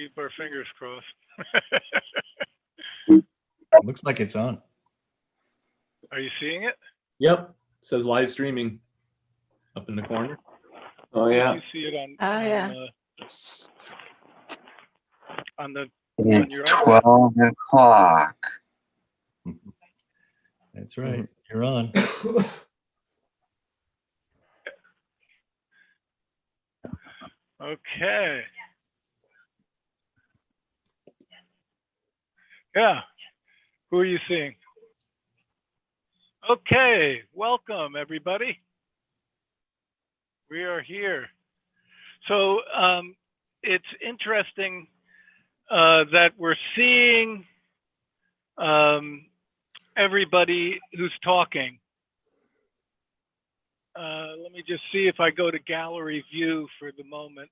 Keep our fingers crossed. Looks like it's on. Are you seeing it? Yep. It says live streaming up in the corner. Oh, yeah. You see it on. Oh, yeah. On the. It's your 12 o'clock. That's right. You're on. Okay. Yeah. Who are you seeing? Okay. Welcome, everybody. We are here. So it's interesting that we're seeing everybody who's talking. Let me just see if I go to gallery view for the moment.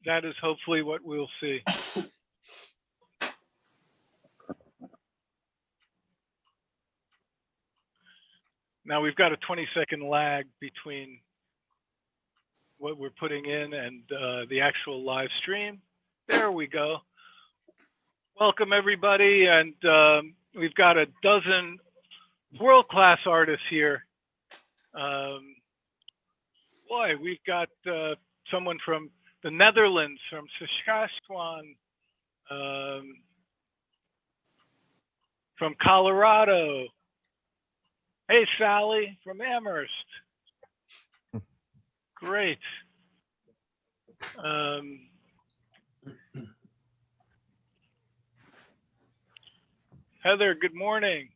That is hopefully what we'll see. Now we've got a 20-second lag between what we're putting in and the actual live stream. There we go. Welcome everybody, and we've got a dozen world-class artists here. Boy, we've got someone from the Netherlands, from Saskatchewan, from Colorado. Hey, Sally from Amherst. Great. Heather, good morning.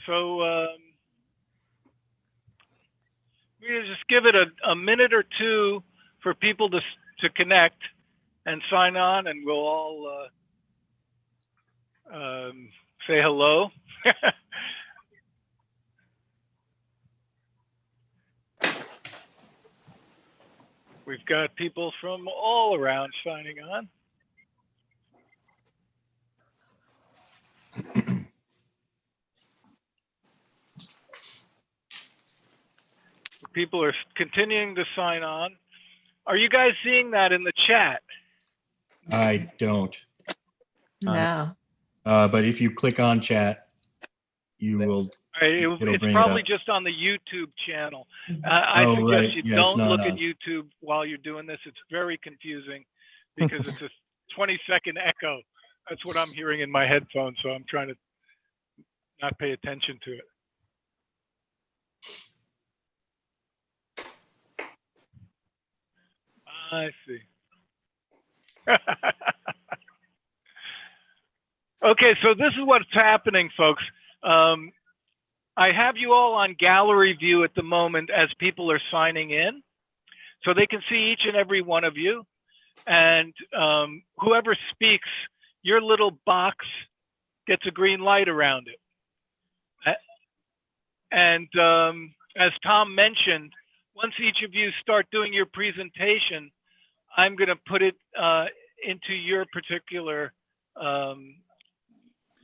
So we just give it a minute or two for people to connect and sign on, and we'll all say hello. We've got people from all around signing on. People are continuing to sign on. Are you guys seeing that in the chat? I don't. No. But if you click on chat, you will. It's probably just on the YouTube channel. I suggest you don't look at YouTube while you're doing this. It's very confusing because it's a 20-second echo. That's what I'm hearing in my headphones, so I'm trying to not pay attention to it. I see. Okay, so this is what's happening, folks. I have you all on gallery view at the moment as people are signing in, so they can see each and every one of you. And whoever speaks, your little box gets a green light around it. And as Tom mentioned, once each of you start doing your presentation, I'm going to put it into your particular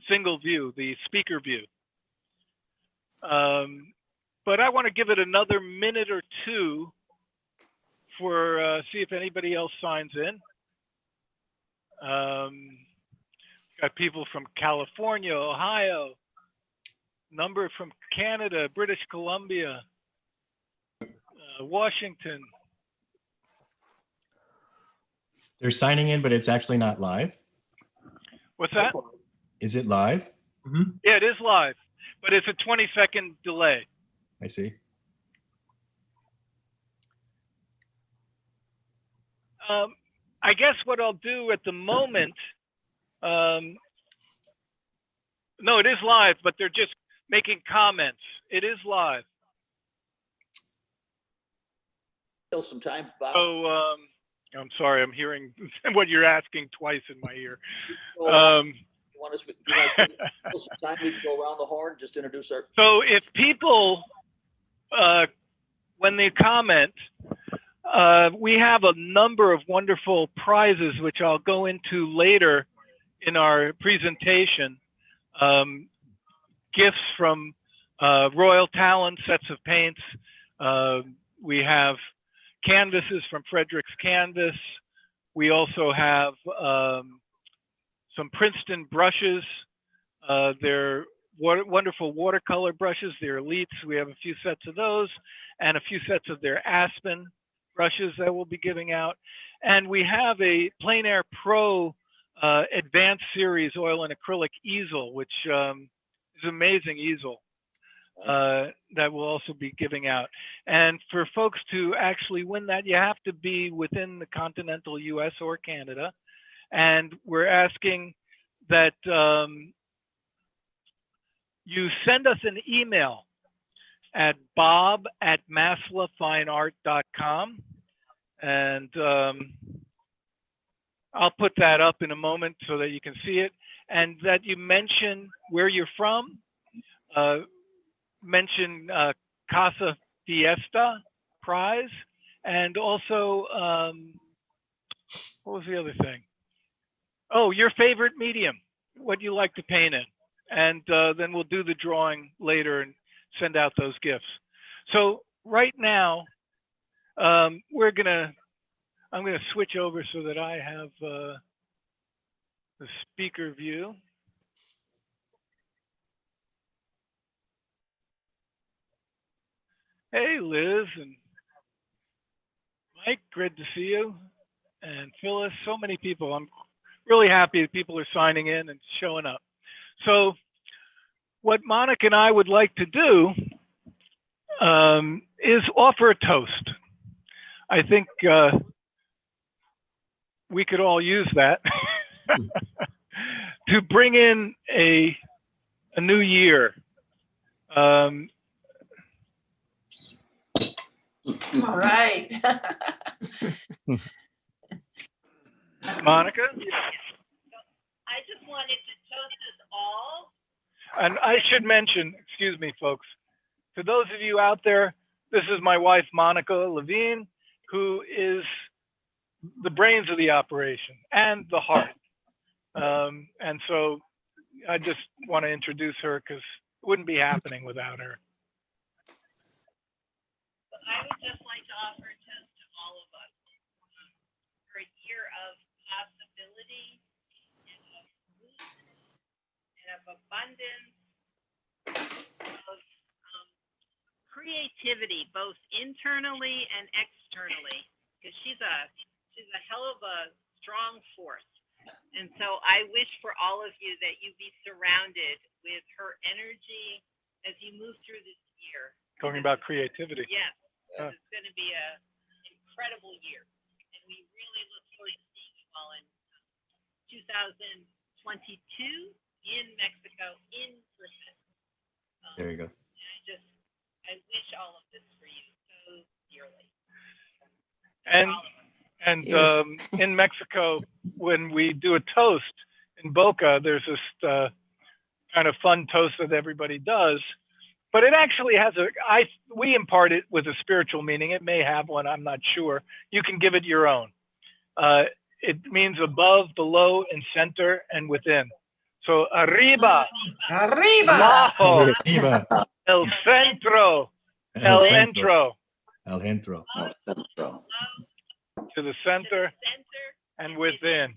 single view, the speaker view. But I want to give it another minute or two for see if anybody else signs in. Got people from California, Ohio, number from Canada, British Columbia, Washington. They're signing in, but it's actually not live. What's that? Is it live? Mm-hmm. Yeah, it is live, but it's a 20-second delay. I see. I guess what I'll do at the moment, no, it is live, but they're just making comments. It is live. Still some time, Bob. So I'm sorry, I'm hearing what you're asking twice in my ear. You want to still some time? We can go around the horn, just introduce our. So if people, when they comment, we have a number of wonderful prizes, which I'll go into later in our presentation. Gifts from Royal Talent, sets of paints. We have canvases from Frederick's Canvas. We also have some Princeton brushes. They're wonderful watercolor brushes. They're elites. We have a few sets of those and a few sets of their Aspen brushes that we'll be giving out. And we have a Plein Air Pro Advanced Series oil and acrylic easel, which is an amazing easel that we'll also be giving out. And for folks to actually win that, you have to be within the continental US or Canada. And we're asking that you send us an email at bob@maslafineart.com. And I'll put that up in a moment so that you can see it. And that you mention where you're from, mention Casa Fiesta prize, and also, what was the other thing? Oh, your favorite medium, what you like to paint in. And then we'll do the drawing later and send out those gifts. So right now, I'm gonna switch over so that I have the speaker view. Hey, Liz and Mike, great to see you. And Phyllis, so many people. I'm really happy that people are signing in and showing up. So what Monica and I would like to do is offer a toast. I think we could all use that to bring in a new year. All right. Monica? I just wanted to toast us all. And I should mention, excuse me, folks, to those of you out there, this is my wife, Monica Levine, who is the brains of the operation and the heart. And so I just want to introduce her because it wouldn't be happening without her. I would just like to offer a toast to all of us for a year of possibility and of movement and of abundance, of creativity, both internally and externally, because she's a hell of a strong force. And so I wish for all of you that you be surrounded with her energy as you move through this year. Talking about creativity. Yes. It's going to be an incredible year, and we really look forward to seeing you all in 2022 in Mexico in person. There you go. I wish all of this for you so dearly. And in Mexico, when we do a toast in Boca, there's this kind of fun toast that everybody does. But it actually has we impart it with a spiritual meaning. It may have one, I'm not sure. You can give it your own. It means above, below, and center, and within. So arriba, abajo, Arriba. el centro, el entro, El centro. to the center and within.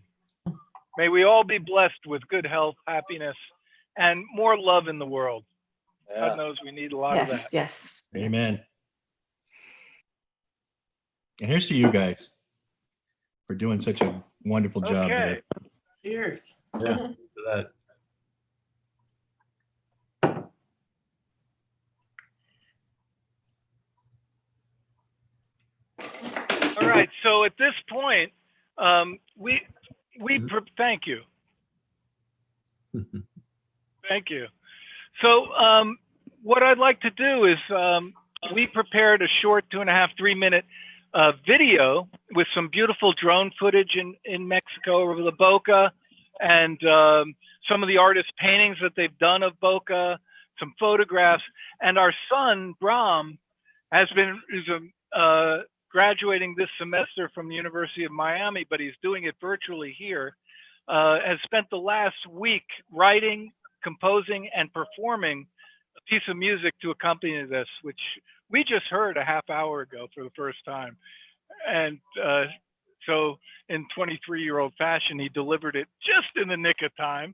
May we all be blessed with good health, happiness, and more love in the world. God knows we need a lot of Yes, that. yes. Amen. And here's to you guys for doing such a wonderful job Okay. there. Cheers. Yeah, to that. All right. So at this point, thank you. Thank you. So what I'd like to do is we prepared a short 2.5, 3-minute video with some beautiful drone footage in Mexico over the Boca, and some of the artists' paintings that they've done of Boca, some photographs. And our son, Bram, is graduating this semester from the University of Miami, but he's doing it virtually here, has spent the last week writing, composing, and performing a piece of music to accompany this, which we just heard a half hour ago for the first time. And so in 23-year-old fashion, he delivered it just in the nick of time.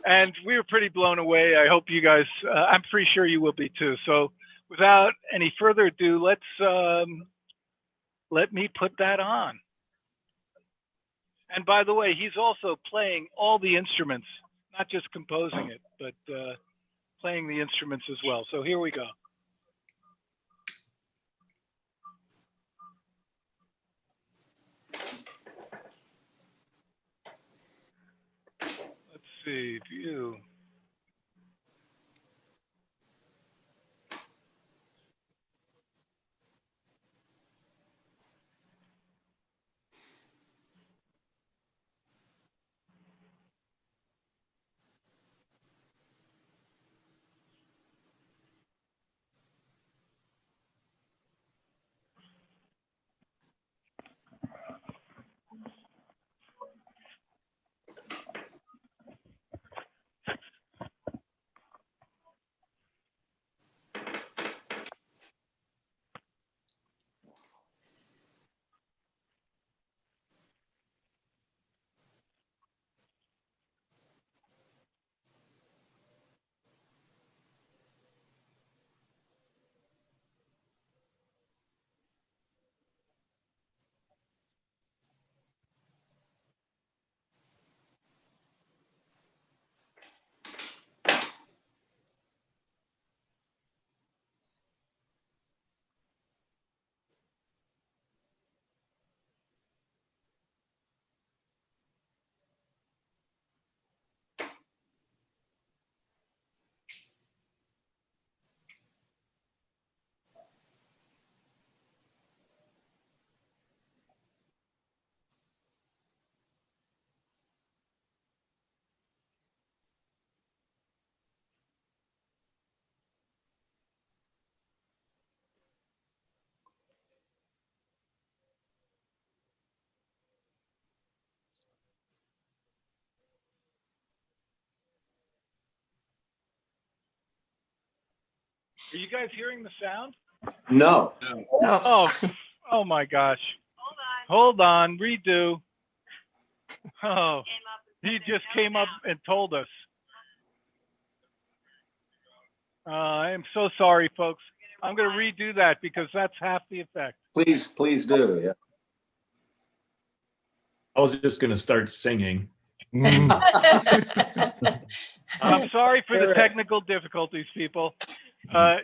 And we were pretty blown away. I hope you guys, I'm pretty sure you will be too. So without any further ado, let me put that on. And by the way, he's also playing all the instruments, not just composing it, but playing the instruments as well. So here we go. Let's see, view. Are you guys hearing the sound? No. Oh, Oh my gosh. Hold on, redo. Oh, he just came up and told us. I am so sorry, folks. I'm going to redo that because that's half the effect. Please do. Yeah. I was just going to start singing. Mm. I'm sorry for the technical difficulties, people.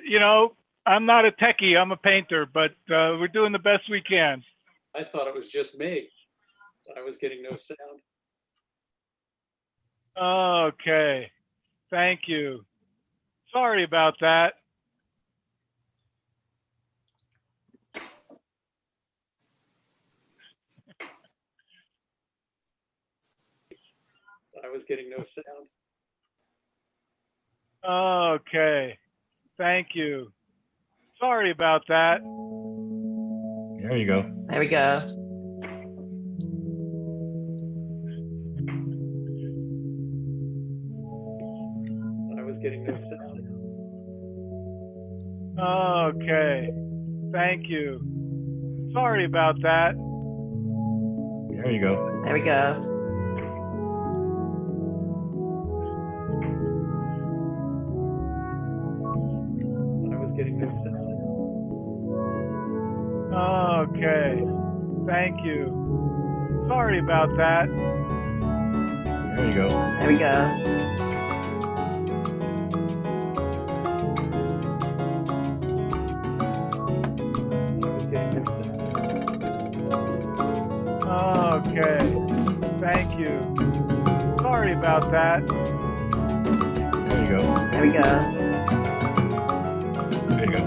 You know, I'm not a techie, I'm a painter, but we're doing the best we can. I thought it was just me. I was getting no sound. Okay, thank you. Sorry about that. I was getting no sound. Okay, thank you. Sorry about that. There you go. there we go. I was getting no sound. Okay, thank you. Sorry about that. There you go. There we go. I was getting no sound. Okay, thank you. Sorry about that. There you go. There we go. I was getting no sound. Okay, thank you. Sorry about that. There you go. There we go. There you go.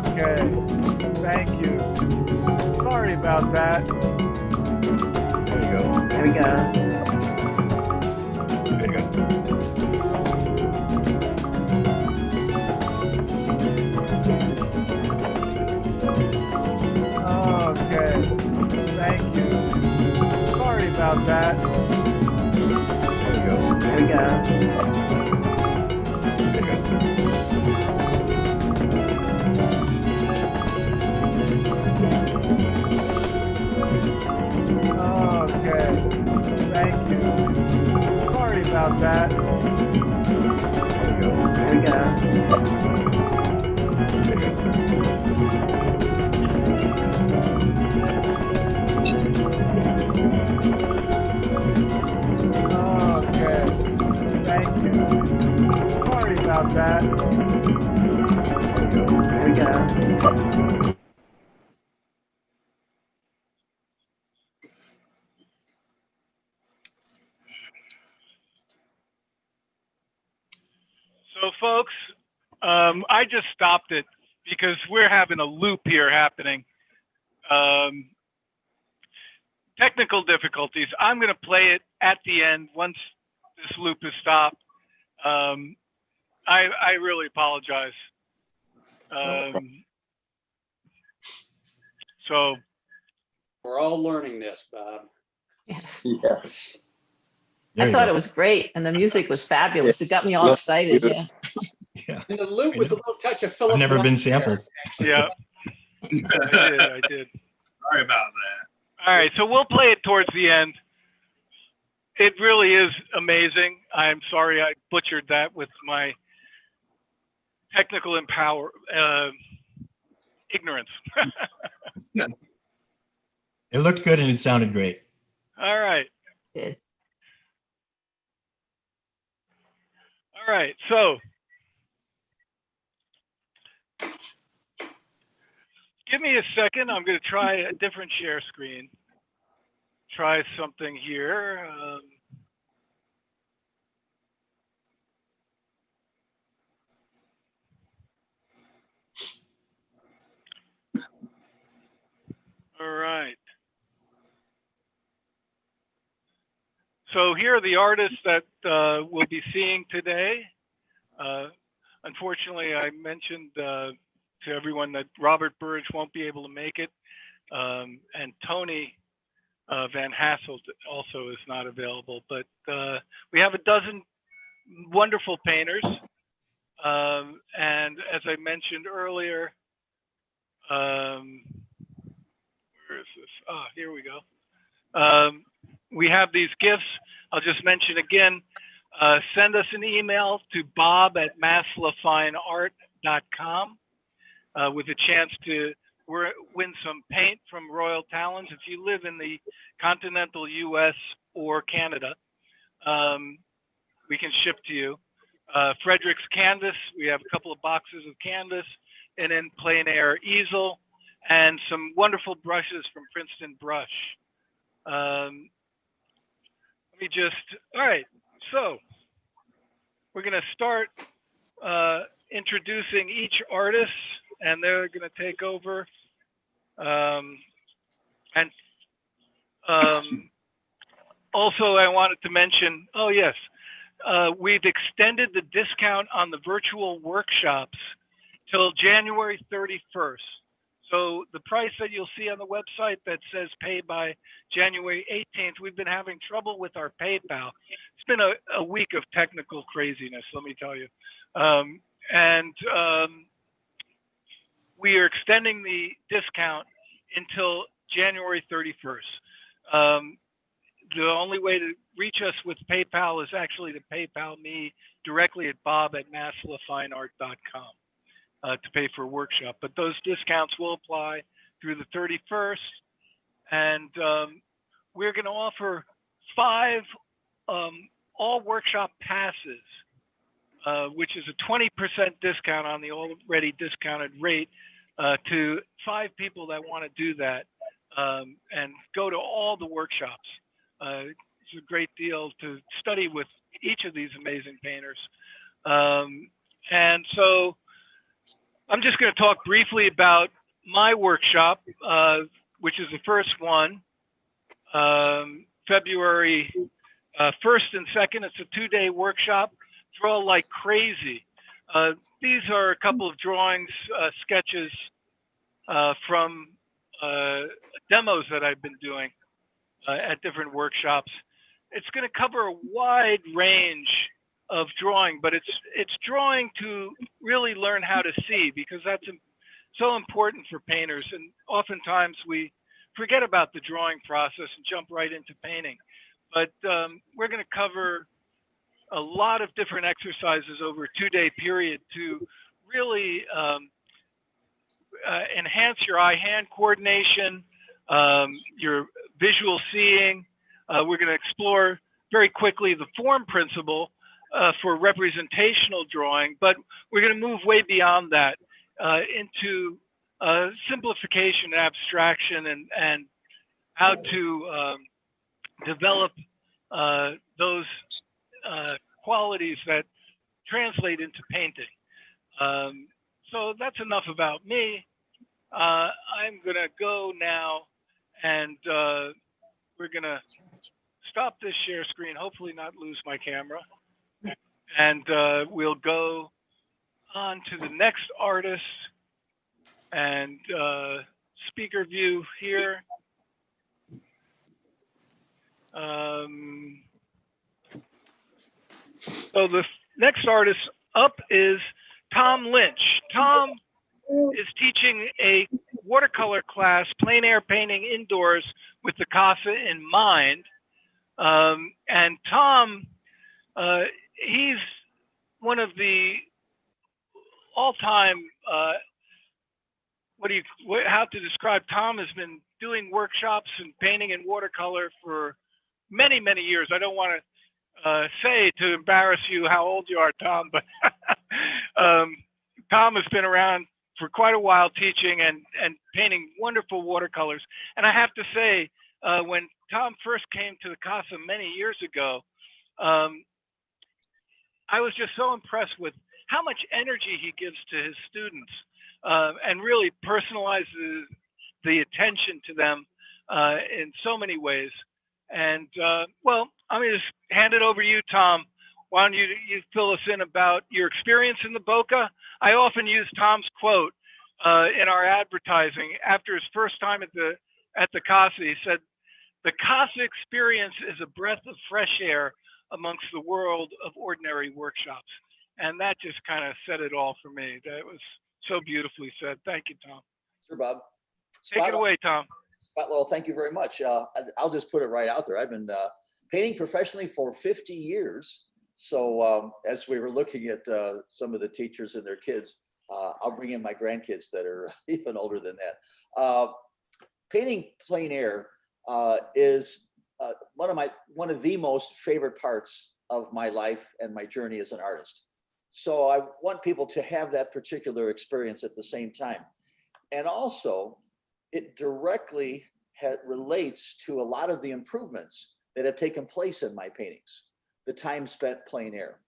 Okay, thank you. Sorry about that. There you go. There we go. There you go. Okay, thank you. Sorry about that. There you go. we go. Okay. Thank you. Sorry about that. There we go. Okay. Thank you. Sorry about that. There we go. So, folks, I just stopped it because we're having a loop here happening. Technical difficulties. I'm going to play it at the end once this loop is stopped. I really apologize. So, We're all learning this, Bob. Yes. Yes. There I you thought go. it was great, and the music was fabulous. It got me all excited. Yeah. Yeah. And the loop was a little touch of Philip. I've never been Glass there. sampled. yeah, I did. Sorry about that. All right, so we'll play it towards the end. It really is amazing. I'm sorry I butchered that with my technical ignorance. It looked good and it sounded great. All right. Did. All right, so give me a second. I'm going to try a different share screen. Try something here. All right. So here are the artists that we'll be seeing today. Unfortunately, I mentioned to everyone that Robert Burridge won't be able to make it, and Tony Van Hasselt also is not available. But we have a dozen wonderful painters, and as I mentioned earlier, where is this? Ah, here we go. We have these gifts. I'll just mention again, send us an email to bob@masslafineart.com with a chance to win some paint from Royal Talons. If you live in the continental US or Canada, we can ship to you. Frederick's Canvas, we have a couple of boxes of canvas, and then plein air easel, and some wonderful brushes from Princeton Brush. Let me just, all right, so we're going to start introducing each artist, and they're going to take over. Also, I wanted to mention, oh yes, we've extended the discount on the virtual workshops till January 31st. So the price that you'll see on the website that says pay by January 18th, we've been having trouble with our PayPal. It's been a week of technical craziness, let me tell you. We are extending the discount until January 31st. The only way to reach us with PayPal is actually to PayPal me directly at bob@masslafineart.com. To pay for a workshop, but those discounts will apply through the 31st, and we're going to offer 5 all workshop passes, which is a 20% discount on the already discounted rate to 5 people that want to do that and go to all the workshops. It's a great deal to study with each of these amazing painters, and so I'm just going to talk briefly about my workshop, which is the first one, February 1st and 2nd. It's a 2-day workshop. Draw like crazy. These are a couple of drawings, sketches from demos that I've been doing at different workshops. it's going to cover a wide range of drawing, but it's drawing to really learn how to see, because that's so important for painters. And oftentimes we forget about the drawing process and jump right into painting. But we're going to cover a lot of different exercises over a 2-day period to really enhance your eye-hand coordination, your visual seeing. We're going to explore very quickly the form principle for representational drawing, but we're going to move way beyond that into simplification and abstraction, and how to develop those qualities that translate into painting. So that's enough about me. I'm going to go now, and we're going to stop this share screen, hopefully not lose my camera. And we'll go on to the next artist, and speaker view here. So the next artist up is Tom Lynch. Tom is teaching a watercolor class, plein air painting indoors with the Casa in mind. And Tom, he's one of the all-time, how to describe Tom has been doing workshops and painting in watercolor for many, many years. I don't want to say to embarrass you how old you are, Tom, but Tom has been around for quite a while teaching and painting wonderful watercolors. And I have to say, when Tom first came to the Casa many years ago, I was just so impressed with how much energy he gives to his students, and really personalizes the attention to them in so many ways. And well, I'm going to just hand it over to you, Tom. Why don't you fill us in about your experience in the Boca? I often use Tom's quote in our advertising. After his first time at the Casa, he said, "The Casa experience is a breath of fresh air amongst the world of ordinary workshops." And that just kind of said it all for me. That was so beautifully said. Thank you, Tom. Sure, Bob. Take it away, Tom. Well, thank you very much. I'll just put it right out there. I've been painting professionally for 50 years. So as we were looking at some of the teachers and their kids, I'll bring in my grandkids that are even older than that. Painting plein air is one of the most favorite parts of my life and my journey as an artist. So I want people to have that particular experience at the same time. And also, it directly relates to a lot of the improvements that have taken place in my paintings, the time spent plein air.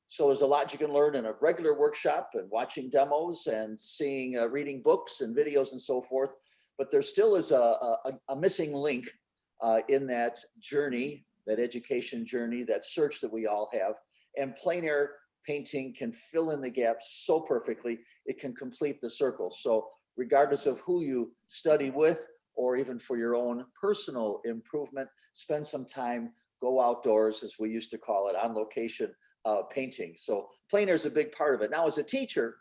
So there's a lot you can learn in a regular workshop and watching demos and seeing, reading books and videos and so forth. But there still is a missing link in that journey, that education journey, that search that we all have. And plein air painting can fill in the gaps so perfectly, it can complete the circle. So regardless of who you study with, or even for your own personal improvement, spend some time, go outdoors, as we used to call it, on location painting. So plein air is a big part of it. Now, as a teacher,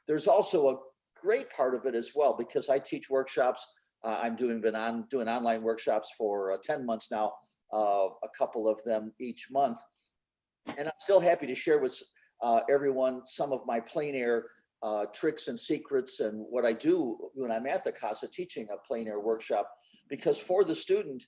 there's also a great part of it as well, because I teach workshops. I've been doing online workshops for 10 months now, a couple of them each month. And I'm still happy to share with everyone some of my plein air tricks and secrets and what I do when I'm at the Casa teaching a plein air workshop, because for the student,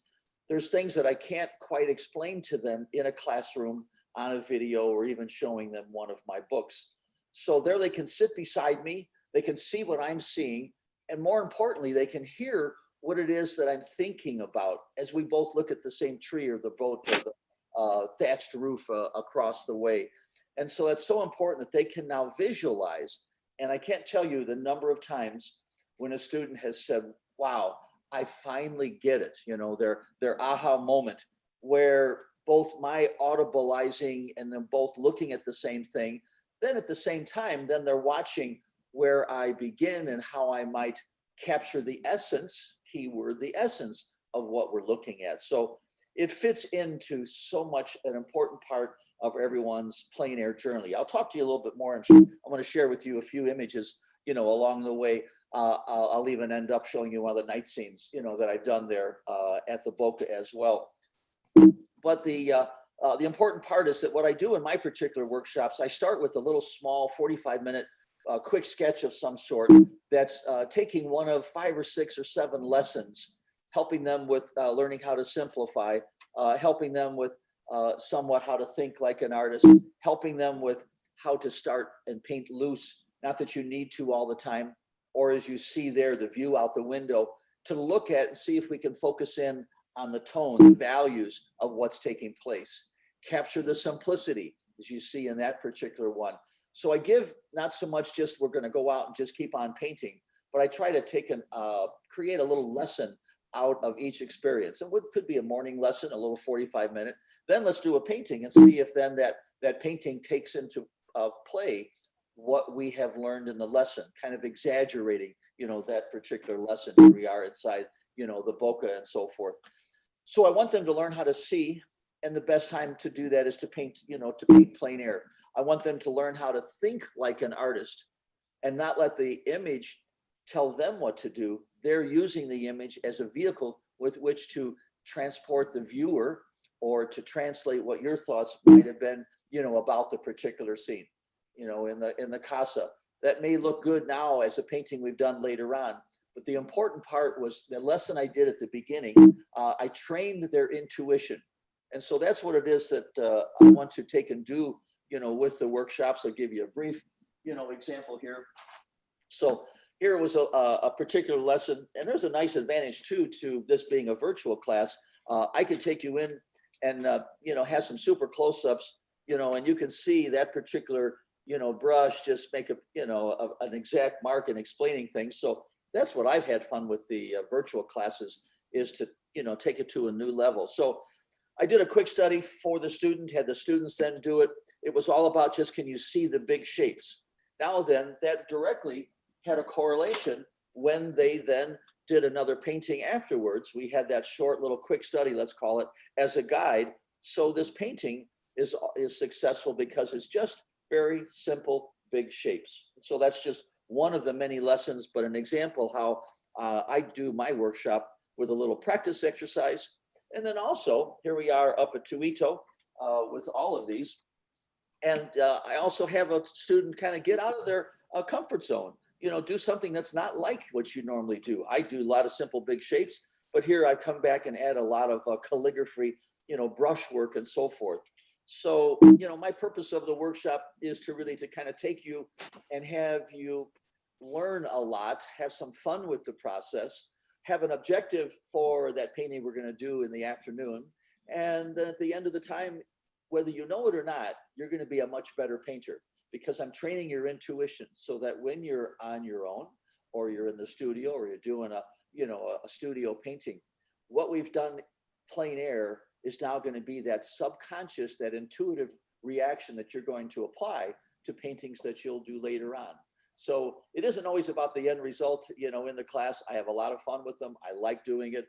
there's things that I can't quite explain to them in a classroom, on a video, or even showing them one of my books. So there they can sit beside me, they can see what I'm seeing, and more importantly, they can hear what it is that I'm thinking about as we both look at the same tree or the boat or the thatched roof across the way. And so it's so important that they can now visualize. And I can't tell you the number of times when a student has said, wow, I finally get it. You know, their aha moment, where both my audibleizing and them both looking at the same thing, then at the same time, then they're watching where I begin and how I might capture the essence, keyword, the essence of what we're looking at. So it fits into so much an important part of everyone's plein air journey. I'll talk to you a little bit more, and I want to share with you a few images, along the way. I'll even end up showing you one of the night scenes, that I've done there at the Boca as well. But the important part is that what I do in my particular workshops, I start with a little small 45-minute quick sketch of some sort that's taking one of 5 or 6 or 7 lessons, helping them with learning how to simplify, helping them with somewhat how to think like an artist, helping them with how to start and paint loose, not that you need to all the time, or as you see there, the view out the window, to look at and see if we can focus in on the tone, the values of what's taking place. Capture the simplicity, as you see in that particular one. So I give not so much just we're going to go out and just keep on painting, but I try to take create a little lesson out of each experience. And what could be a morning lesson, a little 45-minute. Then let's do a painting and see if then that painting takes into play what we have learned in the lesson, kind of exaggerating, that particular lesson. Here we are inside, the Boca and so forth. So I want them to learn how to see, and the best time to do that is to paint, to paint plein air. I want them to learn how to think like an artist and not let the image tell them what to do. They're using the image as a vehicle with which to transport the viewer or to translate what your thoughts might have been, about the particular scene, in the Casa. That may look good now as a painting we've done later on, but the important part was the lesson I did at the beginning. I trained their intuition. And so that's what it is that I want to take and do, with the workshops. I'll give you a brief, example here. So here was a particular lesson, and there's a nice advantage too to this being a virtual class. I could take you in and have some super close-ups, and you can see that particular brush just make an exact mark in explaining things. So that's what I've had fun with the virtual classes, is to take it to a new level. So I did a quick study for the student, had the students then do it. It was all about just, can you see the big shapes? Now then, that directly had a correlation when they then did another painting afterwards. We had that short little quick study, let's call it, as a guide. So this painting is successful because it's just very simple, big shapes. So that's just one of the many lessons, but an example how I do my workshop with a little practice exercise. And then also, here we are up at Tuito with all of these. And I also have a student kind of get out of their comfort zone, do something that's not like what you normally do. I do a lot of simple big shapes, but here I come back and add a lot of calligraphy, brush work and so forth. So, my purpose of the workshop is to really to kind of take you and have you learn a lot, have some fun with the process, have an objective for that painting we're going to do in the afternoon. And then at the end of the time, whether you know it or not, you're going to be a much better painter, because I'm training your intuition so that when you're on your own, or you're in the studio, or you're doing a studio painting, what we've done plein air is now going to be that subconscious, that intuitive reaction that you're going to apply to paintings that you'll do later on. So it isn't always about the end result, in the class. I have a lot of fun with them. I like doing it.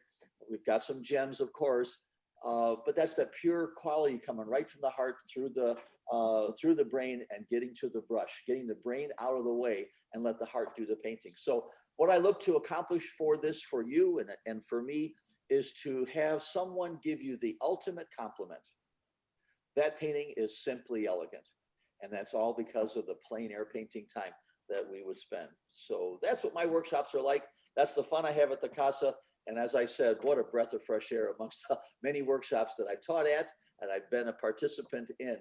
We've got some gems, of course, but that's that pure quality coming right from the heart through the brain and getting to the brush, getting the brain out of the way and let the heart do the painting. So what I look to accomplish for you and for me is to have someone give you the ultimate compliment. That painting is simply elegant. And that's all because of the plein air painting time that we would spend. So that's what my workshops are like. That's the fun I have at the Casa. And as I said, what a breath of fresh air amongst many workshops that I've taught at and I've been a participant in.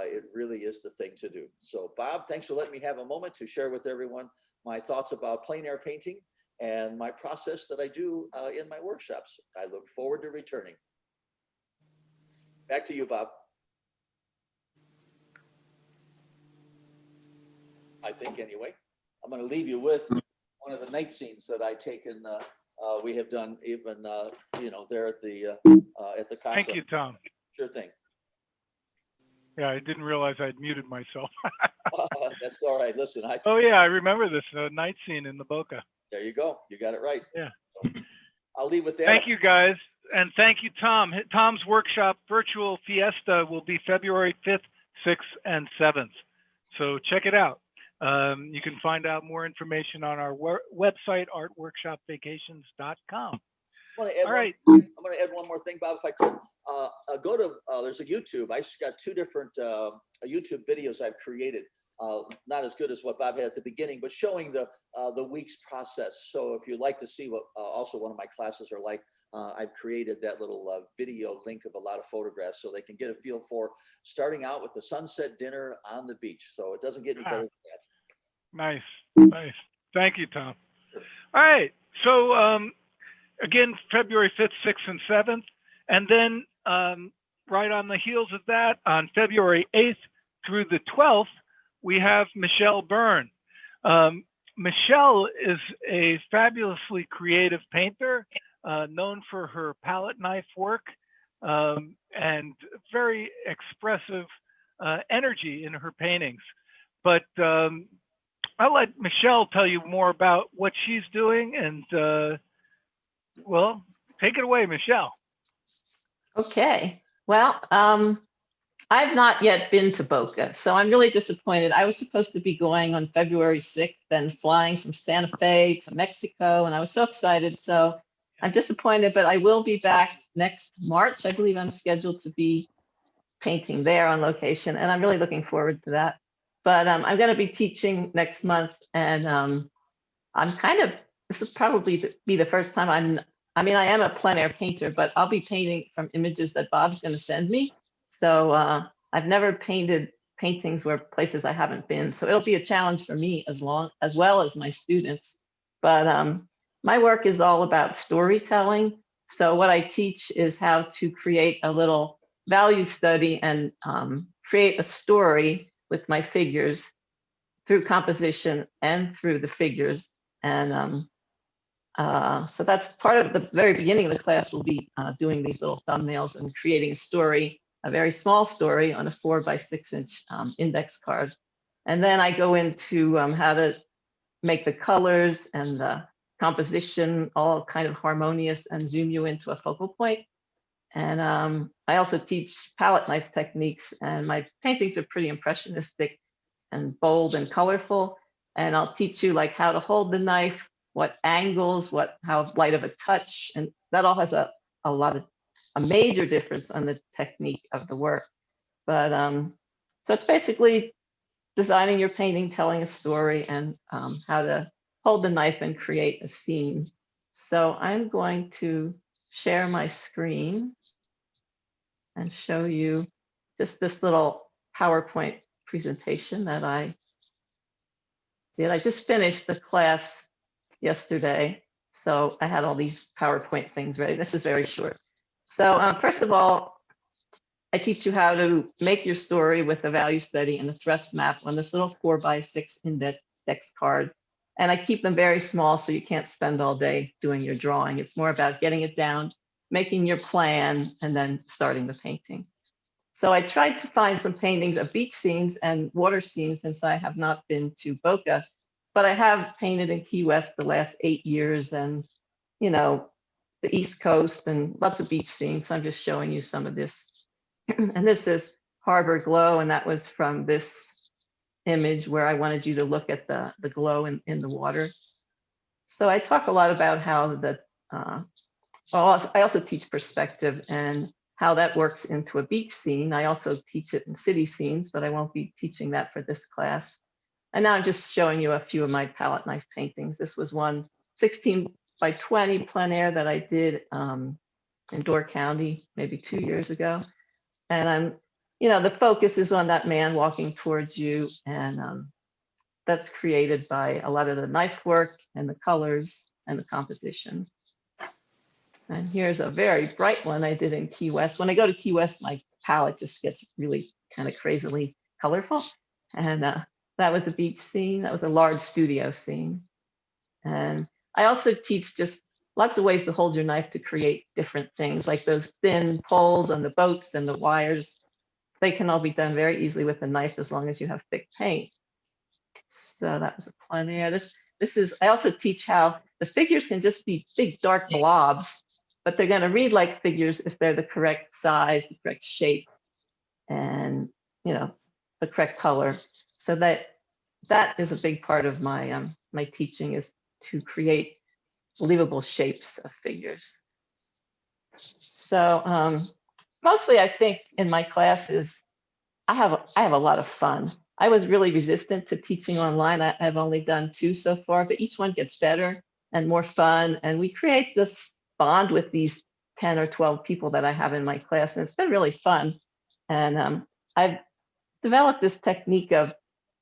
It really is the thing to do. So Bob, thanks for letting me have a moment to share with everyone my thoughts about plein air painting and my process that I do in my workshops. I look forward to returning. Back to you, Bob. I think anyway. I'm going to leave you with one of the night scenes that I take in. We have done even there at the Casa. Thank you, Tom. Sure thing. Yeah, I didn't realize I'd muted myself. That's all right. Listen, Oh yeah, I remember this night scene in the Boca. There you go. You got it right. Yeah. So I'll leave with that. Thank you, guys. And thank you, Tom. Tom's workshop, Virtual Fiesta, will be February 5th, 6th, and 7th. So check it out. You can find out more information on our website, ArtWorkshopVacations.com. All right. I'm going to add one more thing, Bob, if I could. Go to, there's a YouTube. I just got two different YouTube videos I've created. Not as good as what Bob had at the beginning, but showing the week's process. So if you'd like to see what also one of my classes are like, I've created that little video link of a lot of photographs so they can get a feel for starting out with the sunset dinner on the beach. So it doesn't get any better than that. Nice, nice. Thank you, Tom. All right. So again, February 5th, 6th, and 7th. And then right on the heels of that, on February 8th through the 12th, we have Michelle Byrne. Michelle is a fabulously creative painter, known for her palette knife work and very expressive energy in her paintings. But I'll let Michelle tell you more about what she's doing, and well, take it away, Michelle. Okay. Well, I've not yet been to Boca, so I'm really disappointed. I was supposed to be going on February 6th and flying from Santa Fe to Mexico, and I was so excited. So I'm disappointed, but I will be back next March. I believe I'm scheduled to be painting there on location, and I'm really looking forward to that. But I'm going to be teaching next month, and this will probably be the first time I am a plein air painter, but I'll be painting from images that Bob's going to send me. So I've never painted paintings where places I haven't been. So it'll be a challenge for me as well as my students. But my work is all about storytelling. So what I teach is how to create a little value study and create a story with my figures through composition and through the figures. And so that's part of the very beginning of the class. We'll be doing these little thumbnails and creating a story, a very small story on a 4x6-inch index card. And then I go into how to make the colors and the composition all kind of harmonious and zoom you into a focal point. And I also teach palette knife techniques, and my paintings are pretty impressionistic and bold and colorful. And I'll teach you like how to hold the knife, what angles, how light of a touch, and that all has a major difference on the technique of the work. But so it's basically designing your painting, telling a story, and how to hold the knife and create a scene. So I'm going to share my screen and show you just this little PowerPoint presentation that I did. I just finished the class yesterday, so I had all these PowerPoint things ready. This is very short. So first of all, I teach you how to make your story with a value study and a thrust map on this little 4x6 index card. And I keep them very small so you can't spend all day doing your drawing. It's more about getting it down, making your plan, and then starting the painting. So I tried to find some paintings of beach scenes and water scenes since I have not been to Boca, but I have painted in Key West the last 8 years, and the East Coast and lots of beach scenes. So I'm just showing you some of this. And this is Harbor Glow, and that was from this image where I wanted you to look at the glow in the water. So I talk a lot about how I also teach perspective and how that works into a beach scene. I also teach it in city scenes, but I won't be teaching that for this class. And now I'm just showing you a few of my palette knife paintings. This was one 16x20 plein air that I did in Door County maybe 2 years ago. And the focus is on that man walking towards you, and that's created by a lot of the knife work and the colors and the composition. And here's a very bright one I did in Key West. When I go to Key West, my palette just gets really kind of crazily colorful. And that was a beach scene. That was a large studio scene. And I also teach just lots of ways to hold your knife to create different things, like those thin poles on the boats and the wires. They can all be done very easily with a knife as long as you have thick paint. So that was a plein air. I also teach how the figures can just be big dark blobs, but they're going to read like figures if they're the correct size, the correct shape, and the correct color. So that is a big part of my my teaching, is to create believable shapes of figures. So mostly I think in my classes, I have a lot of fun. I was really resistant to teaching online. I've only done 2 so far, but each one gets better and more fun. And we create this bond with these 10 or 12 people that I have in my class. And it's been really fun. And I've developed this technique of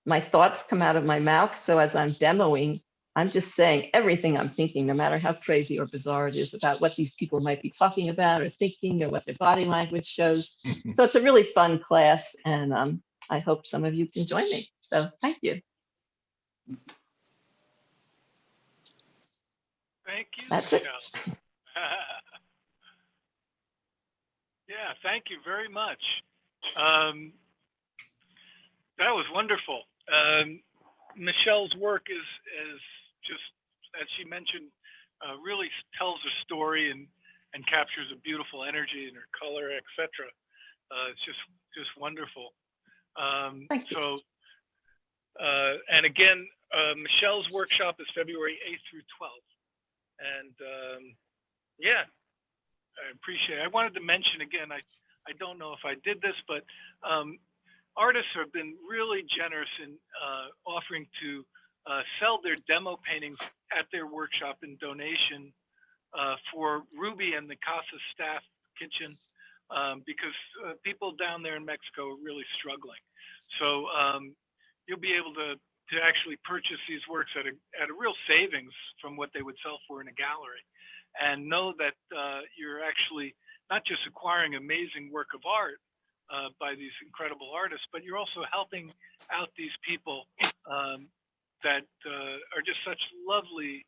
my thoughts come out of my mouth. So as I'm demoing, I'm just saying everything I'm thinking, no matter how crazy or bizarre it is, about what these people might be talking about or thinking, or what their body language shows. So it's a really fun class, and I hope some of you can join me. So thank you. Thank you, That's it. Michelle. Yeah, thank you very much. That was wonderful. Michelle's work is just, as she mentioned, really tells a story and captures a beautiful energy in her color, etc. It's just wonderful. Thank you. So, and again, Michelle's workshop is February 8th through 12th. And yeah, I appreciate it. I wanted to mention again, I don't know if I did this, but artists have been really generous in offering to sell their demo paintings at their workshop in donation for Ruby and the Casa staff kitchen, because people down there in Mexico are really struggling. So you'll be able to actually purchase these works at a real savings from what they would sell for in a gallery, and know that you're actually not just acquiring amazing work of art by these incredible artists, but you're also helping out these people that are just such lovely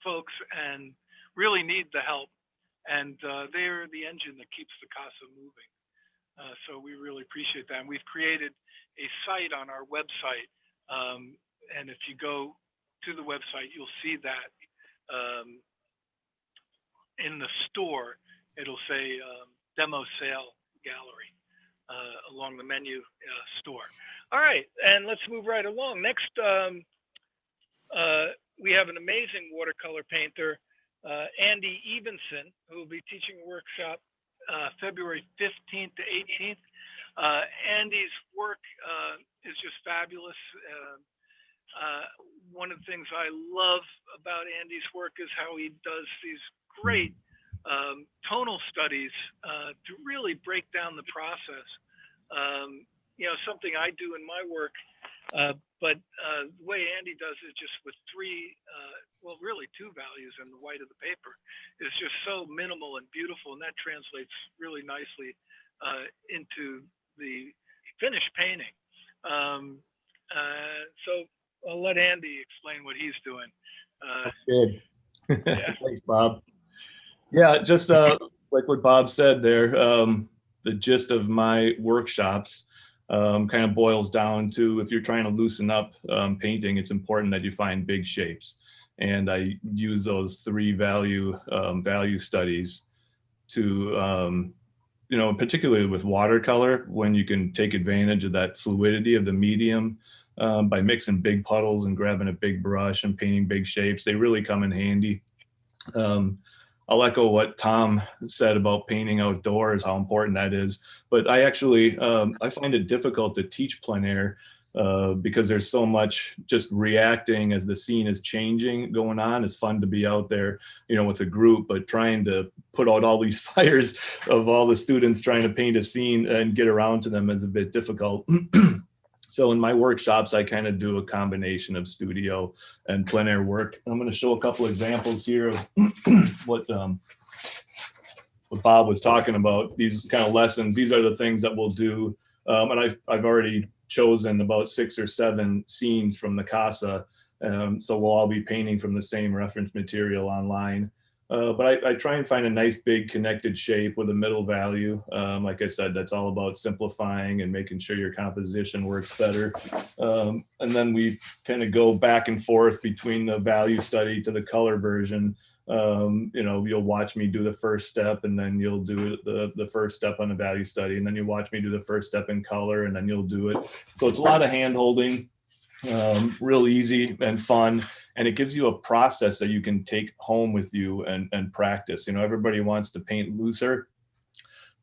folks and really need the help. And they're the engine that keeps the Casa moving. So we really appreciate that. And we've created a site on our website. And if you go to the website, you'll see that in the store, it'll say demo sale gallery along the menu store. All right, and let's move right along. Next, we have an amazing watercolor painter, Andy Evenson, who will be teaching a workshop February 15th to 18th. Andy's work is just fabulous. One of the things I love about Andy's work is how he does these great tonal studies to really break down the process. Something I do in my work, but the way Andy does it just with really two values in the white of the paper is just so minimal and beautiful, and that translates really nicely into the finished painting. So I'll let Andy explain what he's doing. Good. Yeah. Thanks, Bob. Yeah, just like what Bob said there, the gist of my workshops kind of boils down to, if you're trying to loosen up painting, it's important that you find big shapes. And I use those 3 value studies to, particularly with watercolor, when you can take advantage of that fluidity of the medium by mixing big puddles and grabbing a big brush and painting big shapes. They really come in handy. I'll echo what Tom said about painting outdoors, how important that is. But I actually, I find it difficult to teach plein air because there's so much just reacting as the scene is changing going on. It's fun to be out there, with a group, but trying to put out all these fires of all the students trying to paint a scene and get around to them is a bit difficult. So in my workshops, I kind of do a combination of studio and plein air work. I'm going to show a couple examples here of what Bob was talking about, these kind of lessons. These are the things that we'll do. And I've already chosen about 6 or 7 scenes from the Casa. So we'll all be painting from the same reference material online. But I try and find a nice big connected shape with a middle value. Like I said, that's all about simplifying and making sure your composition works better. And then we kind of go back and forth between the value study to the color version. You'll watch me do the first step, and then you'll do the first step on the value study, and then you watch me do the first step in color, and then you'll do it. So it's a lot of hand holding, real easy and fun. And it gives you a process that you can take home with you and practice. Everybody wants to paint looser,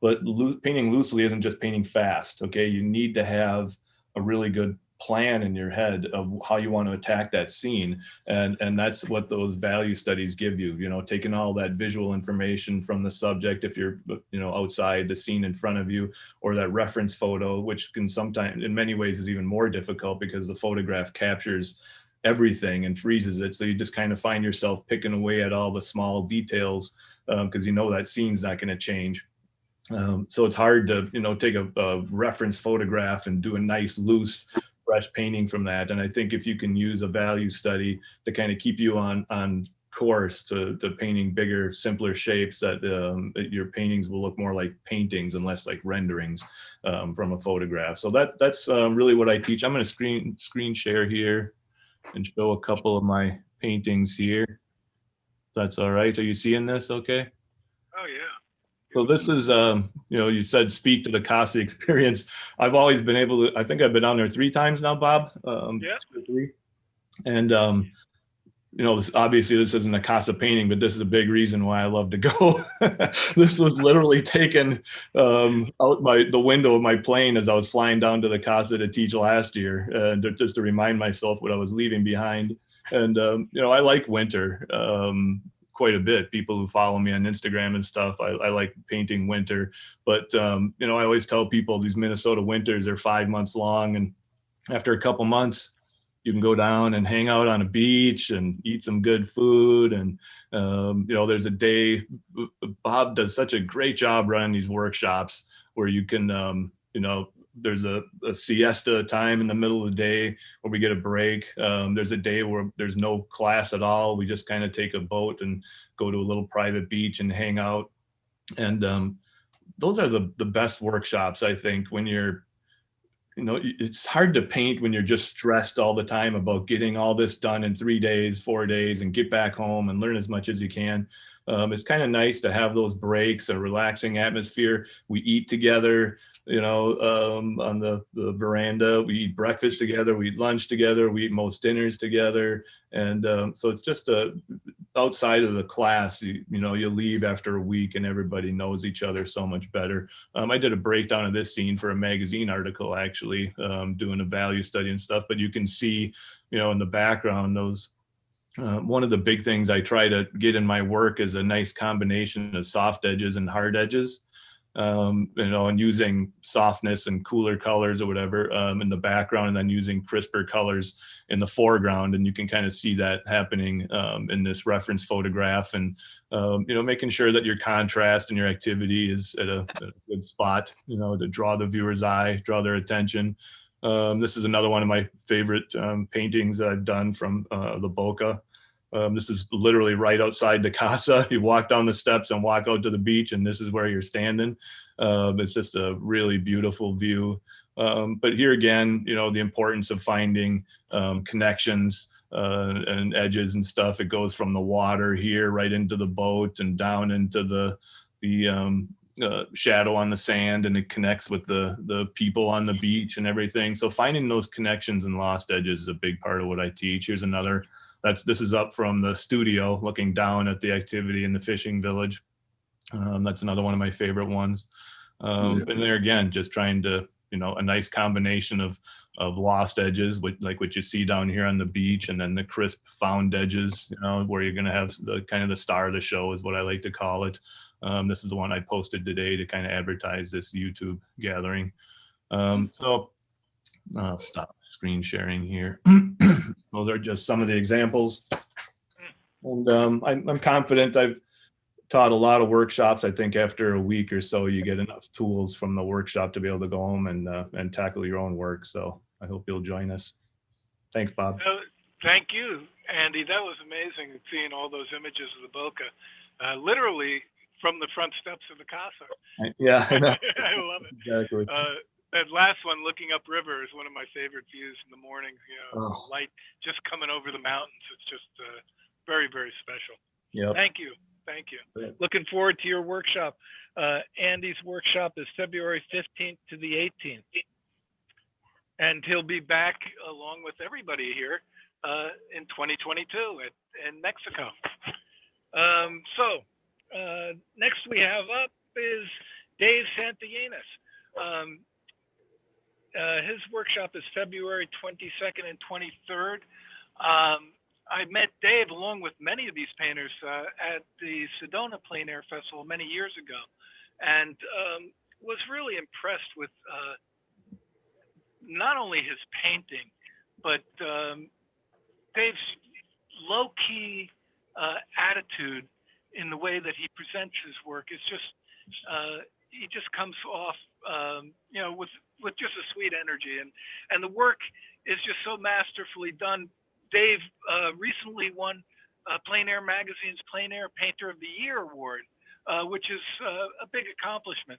but painting loosely isn't just painting fast. Okay. You need to have a really good plan in your head of how you want to attack that scene. And that's what those value studies give you, taking all that visual information from the subject, if you're, outside the scene in front of you, or that reference photo, which can sometimes, in many ways, is even more difficult because the photograph captures everything and freezes it. So you just kind of find yourself picking away at all the small details because that scene's not going to change. So it's hard to, take a reference photograph and do a nice loose fresh painting from that. And I think if you can use a value study to kind of keep you on course to painting bigger, simpler shapes, that your paintings will look more like paintings and less like renderings from a photograph. So that's really what I teach. I'm going to screen share here and show a couple of my paintings here. If that's all right. Are you seeing this okay? Oh, yeah. So this is, you said speak to the Casa experience. I've always been able to, I think I've been down there 3 times now, Bob. Yeah. 2 or 3. And, obviously this isn't a Casa painting, but this is a big reason why I love to go. This was literally taken out by the window of my plane as I was flying down to the Casa to teach last year, just to remind myself what I was leaving behind. And, I like winter. Quite a bit. People who follow me on Instagram and stuff, I like painting winter, but I always tell people these Minnesota winters are 5 months long, and after a couple months you can go down and hang out on a beach and eat some good food. And there's a day, Bob does such a great job running these workshops where you can there's a siesta time in the middle of the day where we get a break. There's a day where there's no class at all. We just kind of take a boat and go to a little private beach and hang out. And those are the best workshops, I think, when you're, it's hard to paint when you're just stressed all the time about getting all this done in 3 days, 4 days, and get back home and learn as much as you can. It's kind of nice to have those breaks, a relaxing atmosphere. We eat together, on the veranda. We eat breakfast together. We eat lunch together. We eat most dinners together. And so it's just outside of the class, you leave after a week and everybody knows each other so much better. I did a breakdown of this scene for a magazine article, actually, doing a value study and stuff. But you can see, in the background, those. One of the big things I try to get in my work is a nice combination of soft edges and hard edges, and using softness and cooler colors or whatever in the background, and then using crisper colors in the foreground. And you can kind of see that happening in this reference photograph, and making sure that your contrast and your activity is at a good spot, to draw the viewer's eye, draw their attention. This is another one of my favorite paintings that I've done from the Boca. This is literally right outside the Casa. You walk down the steps and walk out to the beach, and this is where you're standing. It's just a really beautiful view. But here again, the importance of finding connections and edges and stuff. It goes from the water here right into the boat and down into the shadow on the sand, and it connects with the people on the beach and everything. So finding those connections and lost edges is a big part of what I teach. Here's another. This is up from the studio looking down at the activity in the fishing village. That's another one of my favorite ones. And there again, just trying to, a nice combination of lost edges, like what you see down here on the beach, and then the crisp found edges, where you're going to have the kind of the star of the show is what I like to call it. This is the one I posted today to kind of advertise this YouTube gathering. So I'll stop screen sharing here. Those are just some of the examples. And I'm confident. I've taught a lot of workshops. I think after a week or so, you get enough tools from the workshop to be able to go home and tackle your own work. So I hope you'll join us. Thanks, Bob. Thank you, Andy. That was amazing, seeing all those images of the Boca, literally from the front steps of the Casa. Yeah, I know. I love it. Exactly. That last one, looking upriver, is one of my favorite views in the morning. Light just coming over the mountains. It's just very, very special. Yep. Thank you. Thank you. Great. Looking forward to your workshop. Andy's workshop is February 15th to the 18th. And he'll be back along with everybody here in 2022 in Mexico. Next we have up is Dave Santaganus. His workshop is February 22nd and 23rd. I met Dave along with many of these painters at the Sedona Plein Air Festival many years ago, and was really impressed with not only his painting, but Dave's low-key attitude in the way that he presents his work. It's just, he just comes off, with just a sweet energy, and the work is just so masterfully done. Dave recently won Plein Air Magazine's Plein Air Painter of the Year award, which is a big accomplishment.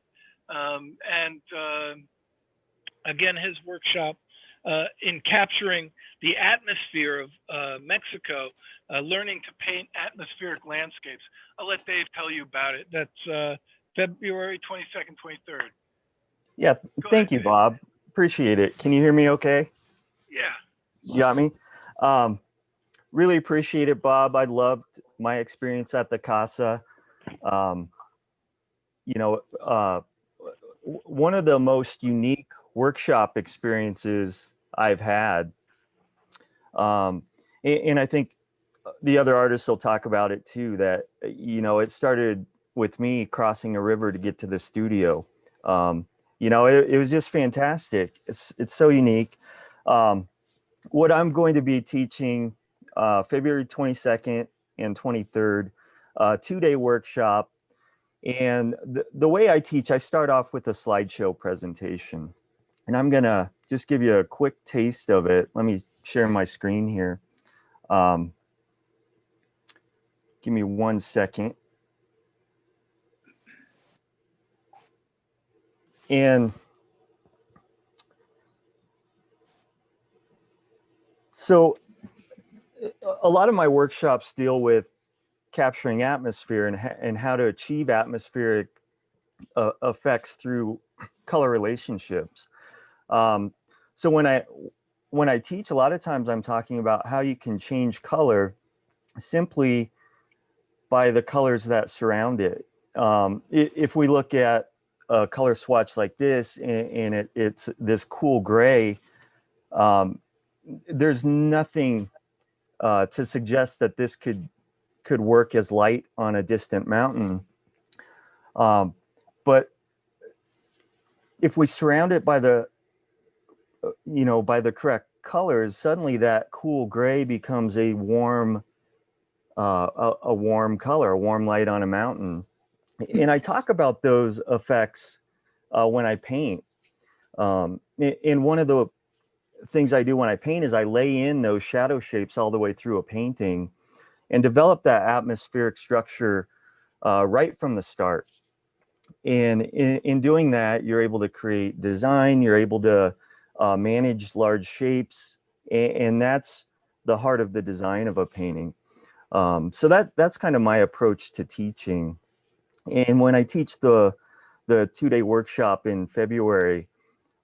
Again, his workshop in capturing the atmosphere of Mexico, learning to paint atmospheric landscapes. I'll let Dave tell you about it. That's February 22nd, 23rd. Yeah, thank you, Bob. Appreciate it. Can you hear me okay? Yeah. You got me? Really appreciate it, Bob. I loved my experience at the Casa. One of the most unique workshop experiences I've had. And I think the other artists will talk about it too, that, it started with me crossing a river to get to the studio. It was just fantastic. It's so unique. What I'm going to be teaching February 22nd and 23rd, 2-day workshop. And the way I teach, I start off with a slideshow presentation. And I'm going to just give you a quick taste of it. Let me share my screen here. Give me 1 second. And so a lot of my workshops deal with capturing atmosphere and how to achieve atmospheric effects through color relationships. So when I teach, a lot of times I'm talking about how you can change color simply by the colors that surround it. If we look at a color swatch like this, and it's this cool gray, there's nothing to suggest that this could work as light on a distant mountain. But if we surround it by the correct colors, suddenly that cool gray becomes a warm color, a warm light on a mountain. And I talk about those effects when I paint. And one of the things I do when I paint is I lay in those shadow shapes all the way through a painting and develop that atmospheric structure right from the start. And in doing that, you're able to create design, you're able to manage large shapes, and that's the heart of the design of a painting. So that's kind of my approach to teaching. And when I teach the 2-day workshop in February,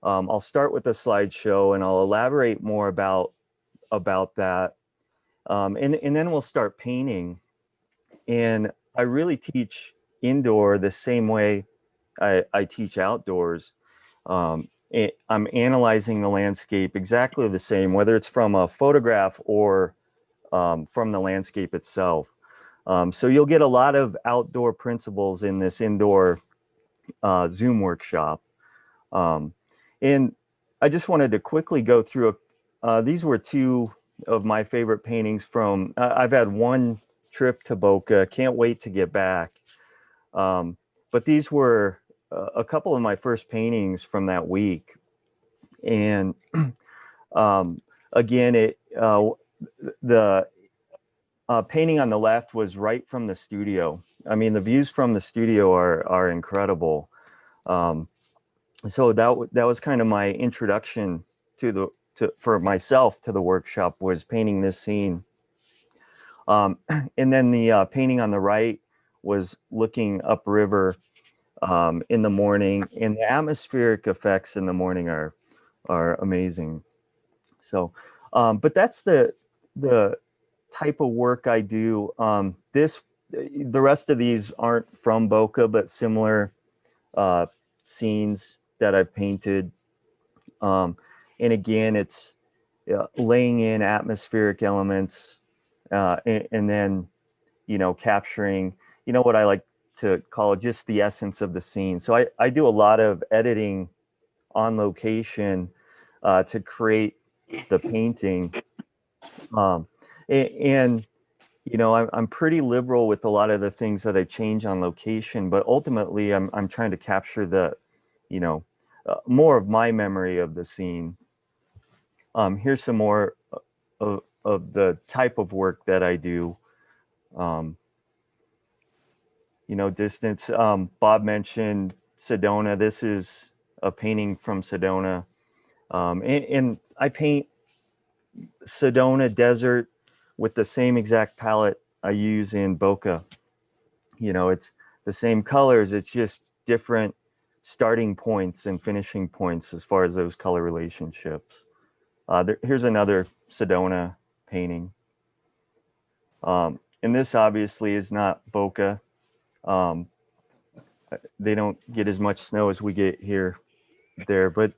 I'll start with a slideshow and I'll elaborate more about that. And then we'll start painting. And I really teach indoor the same way I teach outdoors. I'm analyzing the landscape exactly the same, whether it's from a photograph or from the landscape itself. So you'll get a lot of outdoor principles in this indoor Zoom workshop. And I just wanted to quickly go through, these were 2 of my favorite paintings from, I've had 1 trip to Boca, can't wait to get back. But these were a couple of my first paintings from that week. And again, the painting on the left was right from the studio. I mean, the views from the studio are incredible. So that was kind of my introduction for myself to the workshop, was painting this scene. And then the painting on the right was looking upriver in the morning, and the atmospheric effects in the morning are amazing. So, but that's the type of work I do. The rest of these aren't from Boca, but similar scenes that I've painted. And again, it's laying in atmospheric elements, and then, capturing, what I like to call just the essence of the scene. So I do a lot of editing on location to create the painting. And I'm pretty liberal with a lot of the things that I change on location, but ultimately I'm trying to capture the, more of my memory of the scene. Here's some more of the type of work that I do. Distance. Bob mentioned Sedona. This is a painting from Sedona. And I paint Sedona desert with the same exact palette I use in Boca. It's the same colors. It's just different starting points and finishing points as far as those color relationships. Here's another Sedona painting. And this obviously is not Boca. They don't get as much snow as we get there, but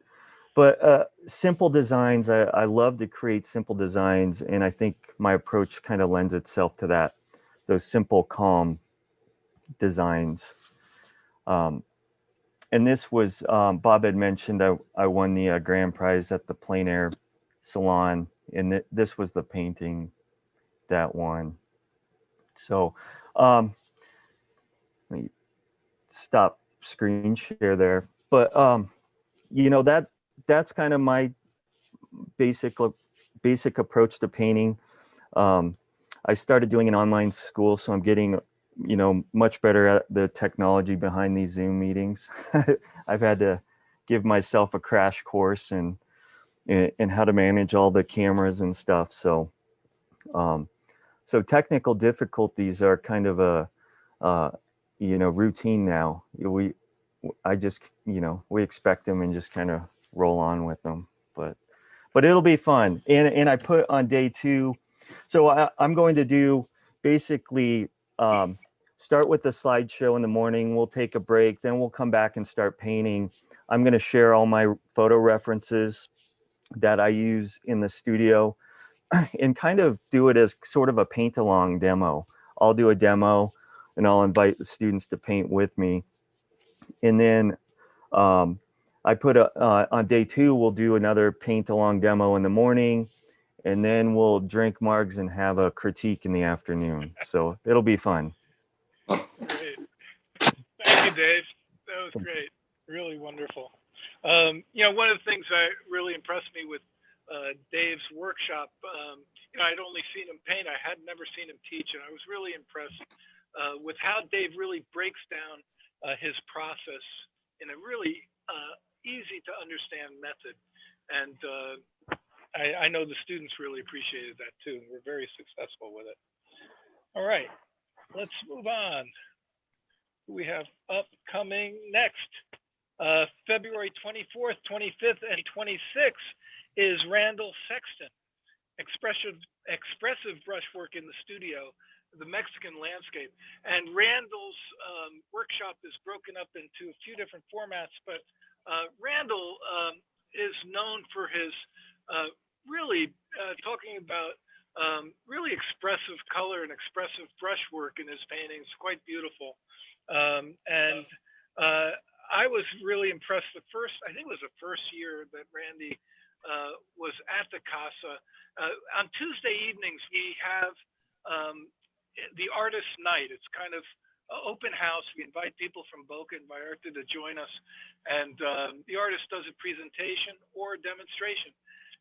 simple designs. I love to create simple designs, and I think my approach kind of lends itself to that, those simple, calm designs. And this was, Bob had mentioned I won the grand prize at the Plein Air Salon, and this was the painting that won. So let me stop screen share there. But that's kind of my basic approach to painting. I started doing an online school, so I'm getting much better at the technology behind these Zoom meetings. I've had to give myself a crash course and how to manage all the cameras and stuff. So technical difficulties are kind of a routine now. We expect them and just kind of roll on with them. But it'll be fun. And I put on day 2. So I'm going to do basically start with the slideshow in the morning. We'll take a break, then we'll come back and start painting. I'm going to share all my photo references that I use in the studio and kind of do it as sort of a paint along demo. I'll do a demo and I'll invite the students to paint with me. And then I put on day 2, we'll do another paint along demo in the morning, and then we'll drink margs and have a critique in the afternoon. So it'll be fun. Great. Thank you, Dave. That was great. Really wonderful. One of the things that really impressed me with Dave's workshop, I'd only seen him paint. I had never seen him teach, and I was really impressed with how Dave really breaks down his process in a really easy to understand method. And I know the students really appreciated that too. We're very successful with it. All right, let's move on. Who we have upcoming next? February 24th, 25th, and 26th is Randall Sexton. Expressive brushwork in the studio, the Mexican landscape. And Randall's workshop is broken up into a few different formats, but Randall is known for his really talking about really expressive color and expressive brushwork in his paintings, quite beautiful. And I was really impressed I think it was the first year that Randy was at the Casa. On Tuesday evenings, we have the artist night. It's kind of open house. We invite people from Boca and Vallarta to join us, and the artist does a presentation or a demonstration.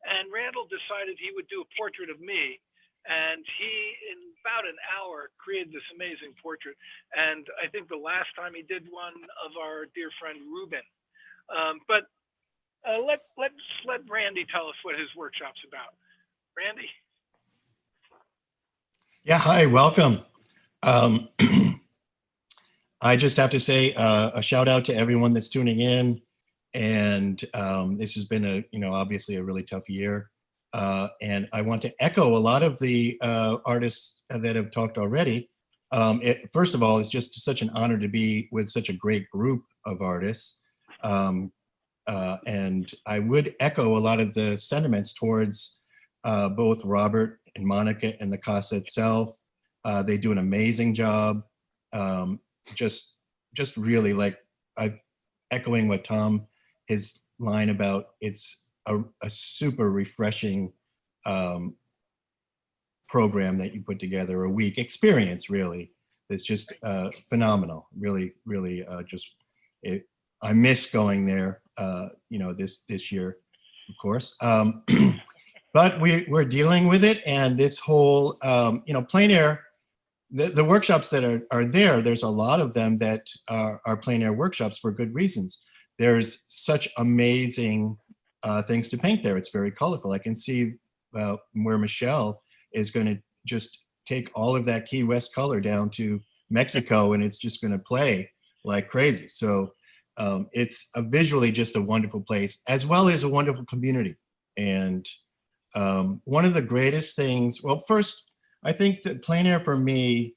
And Randall decided he would do a portrait of me, and he, in about an hour, created this amazing portrait. And I think the last time he did one of our dear friend Ruben. But let's let Randy tell us what his workshop's about. Randy? Yeah, hi, welcome. Um, I just have to say a shout out to everyone that's tuning in. And this has been obviously a really tough year. And I want to echo a lot of the artists that have talked already. First of all, it's just such an honor to be with such a great group of artists. And I would echo a lot of the sentiments towards both Robert and Monica and the Casa itself. They do an amazing job. Just really echoing what Tom, his line about it's a super refreshing program that you put together, a week experience, really. It's just phenomenal. Really, really I miss going there, this year, of course. But we're dealing with it, and this whole, plein air, the workshops that are there, there's a lot of them that are plein air workshops for good reasons. There's such amazing things to paint there. It's very colorful. I can see where Michelle is going to just take all of that Key West color down to Mexico, and it's just going to play like crazy. So it's visually just a wonderful place, as well as a wonderful community. And one of the greatest things, well, first, I think that plein air for me,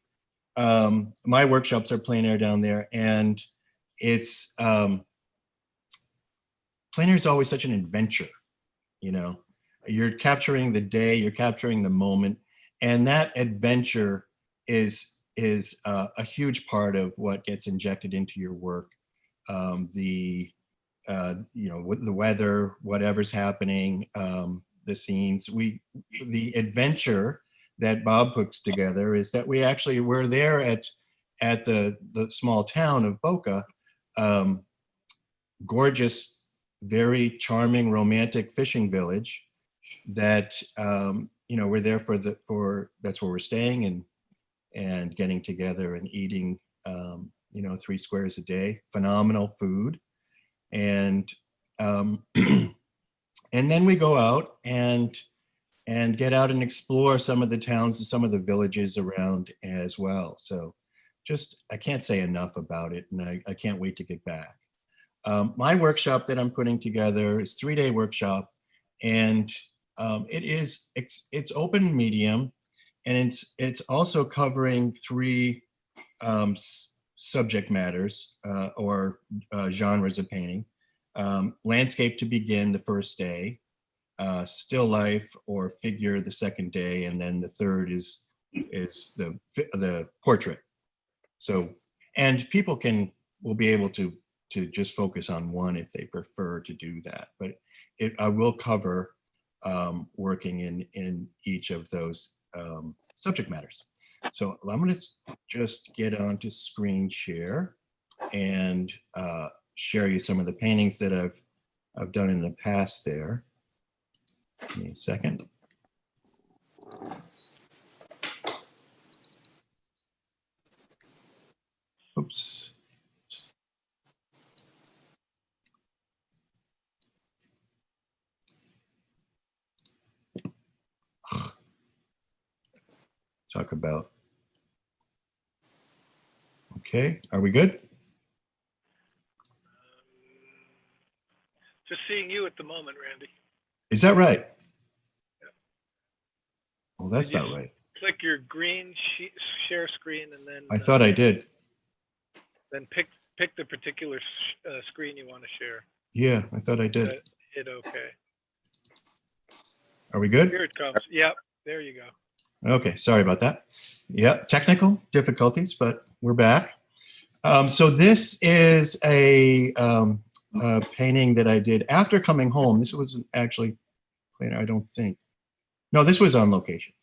my workshops are plein air down there, and it's plein air is always such an adventure. You're capturing the day, you're capturing the moment, and that adventure is a huge part of what gets injected into your work. The weather, whatever's happening, the scenes, the adventure that Bob puts together is that we're there at the small town of Boca, gorgeous, very charming, romantic fishing village that we're there for that's where we're staying and getting together and eating 3 squares a day, phenomenal food, and then we go out and get out and explore some of the towns and some of the villages around as well. So I can't say enough about it, and I can't wait to get back. My workshop that I'm putting together is 3-day workshop, and it's open medium, and it's also covering 3 subject matters or genres of painting. Landscape to begin the first day, still life or figure the second day, and then the third is the portrait. So, and people will be able to just focus on one if they prefer to do that. But I will cover working in each of those subject matters. So I'm going to just get onto screen share and share you some of the paintings that I've done in the past there. Give me a second. Oops. Talk about. Okay, are we good? Just seeing you at the moment, Randy. Is that right? Yeah. Well, that's not right. Click your green share screen, and then. I thought I did. Then pick the particular screen you want to share. Yeah, I thought I did. Hit OK. Are we good? Here it comes. Yep, there you go. Okay, sorry about that. Yep, technical difficulties, but we're back. So this is a painting that I did after coming home. This wasn't actually, I don't think. No, this was on location.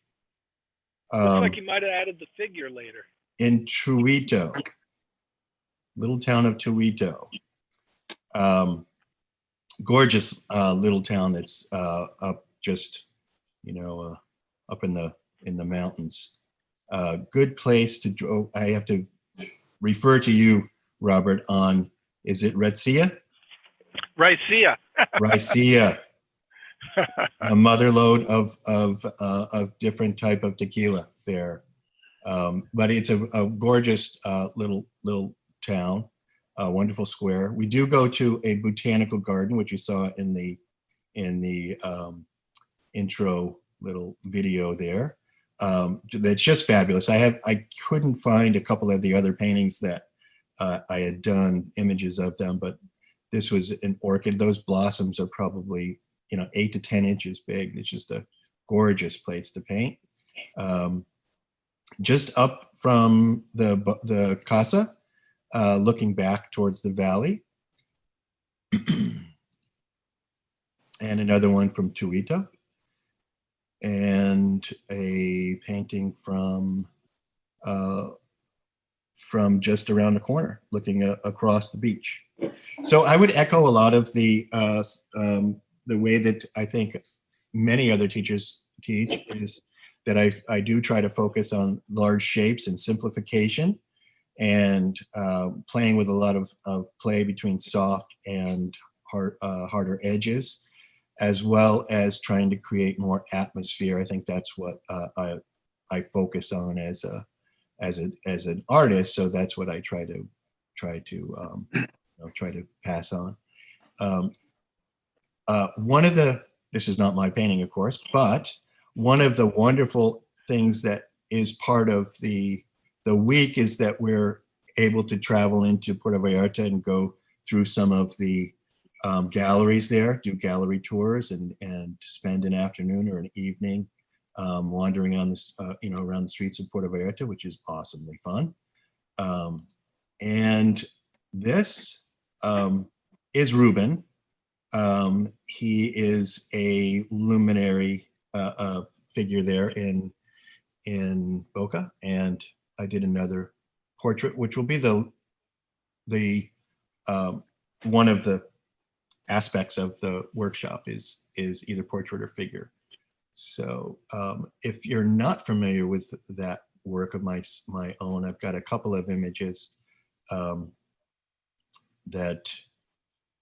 Looks like you might have added the figure later. In Tuito, little town of Tuito. Gorgeous little town that's up just, up in the mountains. Good place to draw. I have to refer to you, Robert, on, is it Ricea? Ricea. Ricea. A mother lode of different type of tequila there. But it's a gorgeous little town, a wonderful square. We do go to a botanical garden, which you saw in the intro little video there. That's just fabulous. I couldn't find a couple of the other paintings that I had done images of them, but this was an orchid. Those blossoms are probably 8 to 10 inches big. It's just a gorgeous place to paint. Just up from the Casa, looking back towards the valley. And another one from Tuita. And a painting from just around the corner, looking across the beach. So I would echo a lot of the way that I think many other teachers teach, is that I do try to focus on large shapes and simplification, and playing with a lot of play between soft and harder edges, as well as trying to create more atmosphere. I think that's what I focus on as an artist. So that's what I try to pass on. This is not my painting, of course, but one of the wonderful things that is part of the week is that we're able to travel into Puerto Vallarta and go through some of the galleries there, do gallery tours, and spend an afternoon or an evening wandering on this, around the streets of Puerto Vallarta, which is awesomely fun. And this is Ruben. He is a luminary figure there in Boca, and I did another portrait, which will be the one of the aspects of the workshop is either portrait or figure. So if you're not familiar with that work of my own, I've got a couple of images that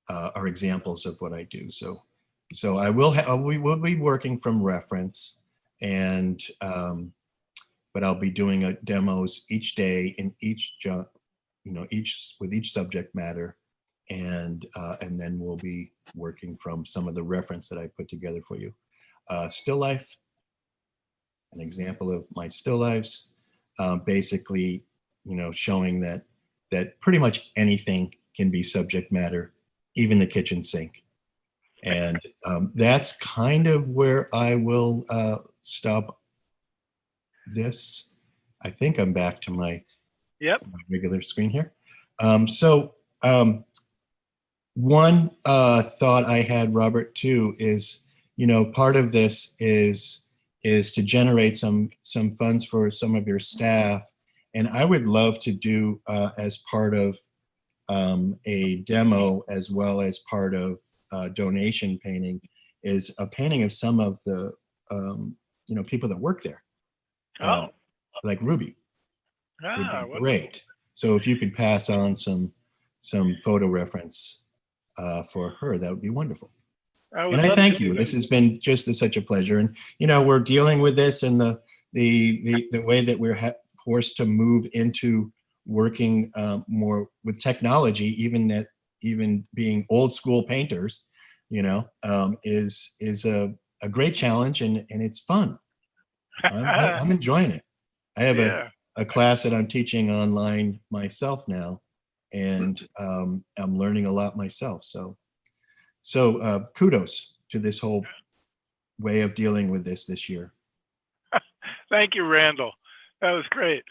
are examples of what I do. So we will be working from reference, and but I'll be doing demos each day in each with each subject matter, and then we'll be working from some of the reference that I put together for you. Still life, an example of my still lifes, basically, showing that pretty much anything can be subject matter, even the kitchen sink. And that's kind of where I will stop this. I think I'm back to my regular screen here. One thought I had, Robert, too, is, part of this is to generate some funds for some of your staff. And I would love to do as part of a demo, as well as part of donation painting, is a painting of some of the people that work there, like Ruby. Would be great. So if you could pass on some photo reference for her, that would be wonderful. And I thank you. This has been just such a pleasure. And we're dealing with this in the way that we're forced to move into working more with technology, even being old school painters, is a great challenge, and it's fun. I'm enjoying it. I have a class that I'm teaching online myself now, and I'm learning a lot myself. So kudos to this whole way of dealing with this year. Thank you, Randall. That was great.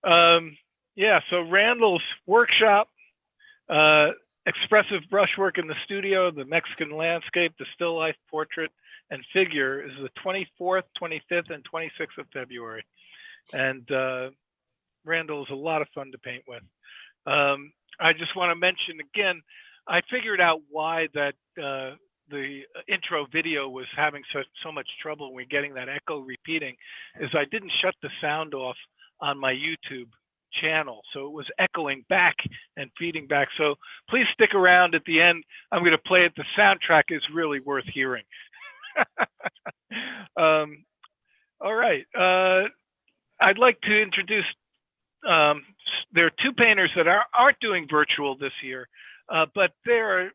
So Randall's workshop, expressive brushwork in the studio, the Mexican landscape, the still life portrait, and figure is the 24th, 25th, and 26th of February. And Randall is a lot of fun to paint with. I just want to mention again, I figured out why that the intro video was having so much trouble when getting that echo repeating, is I didn't shut the sound off on my YouTube channel, so it was echoing back and feeding back. So please stick around at the end. I'm going to play it. The soundtrack is really worth hearing. All right. I'd like to introduce, there are two painters that aren't doing virtual this year, but they're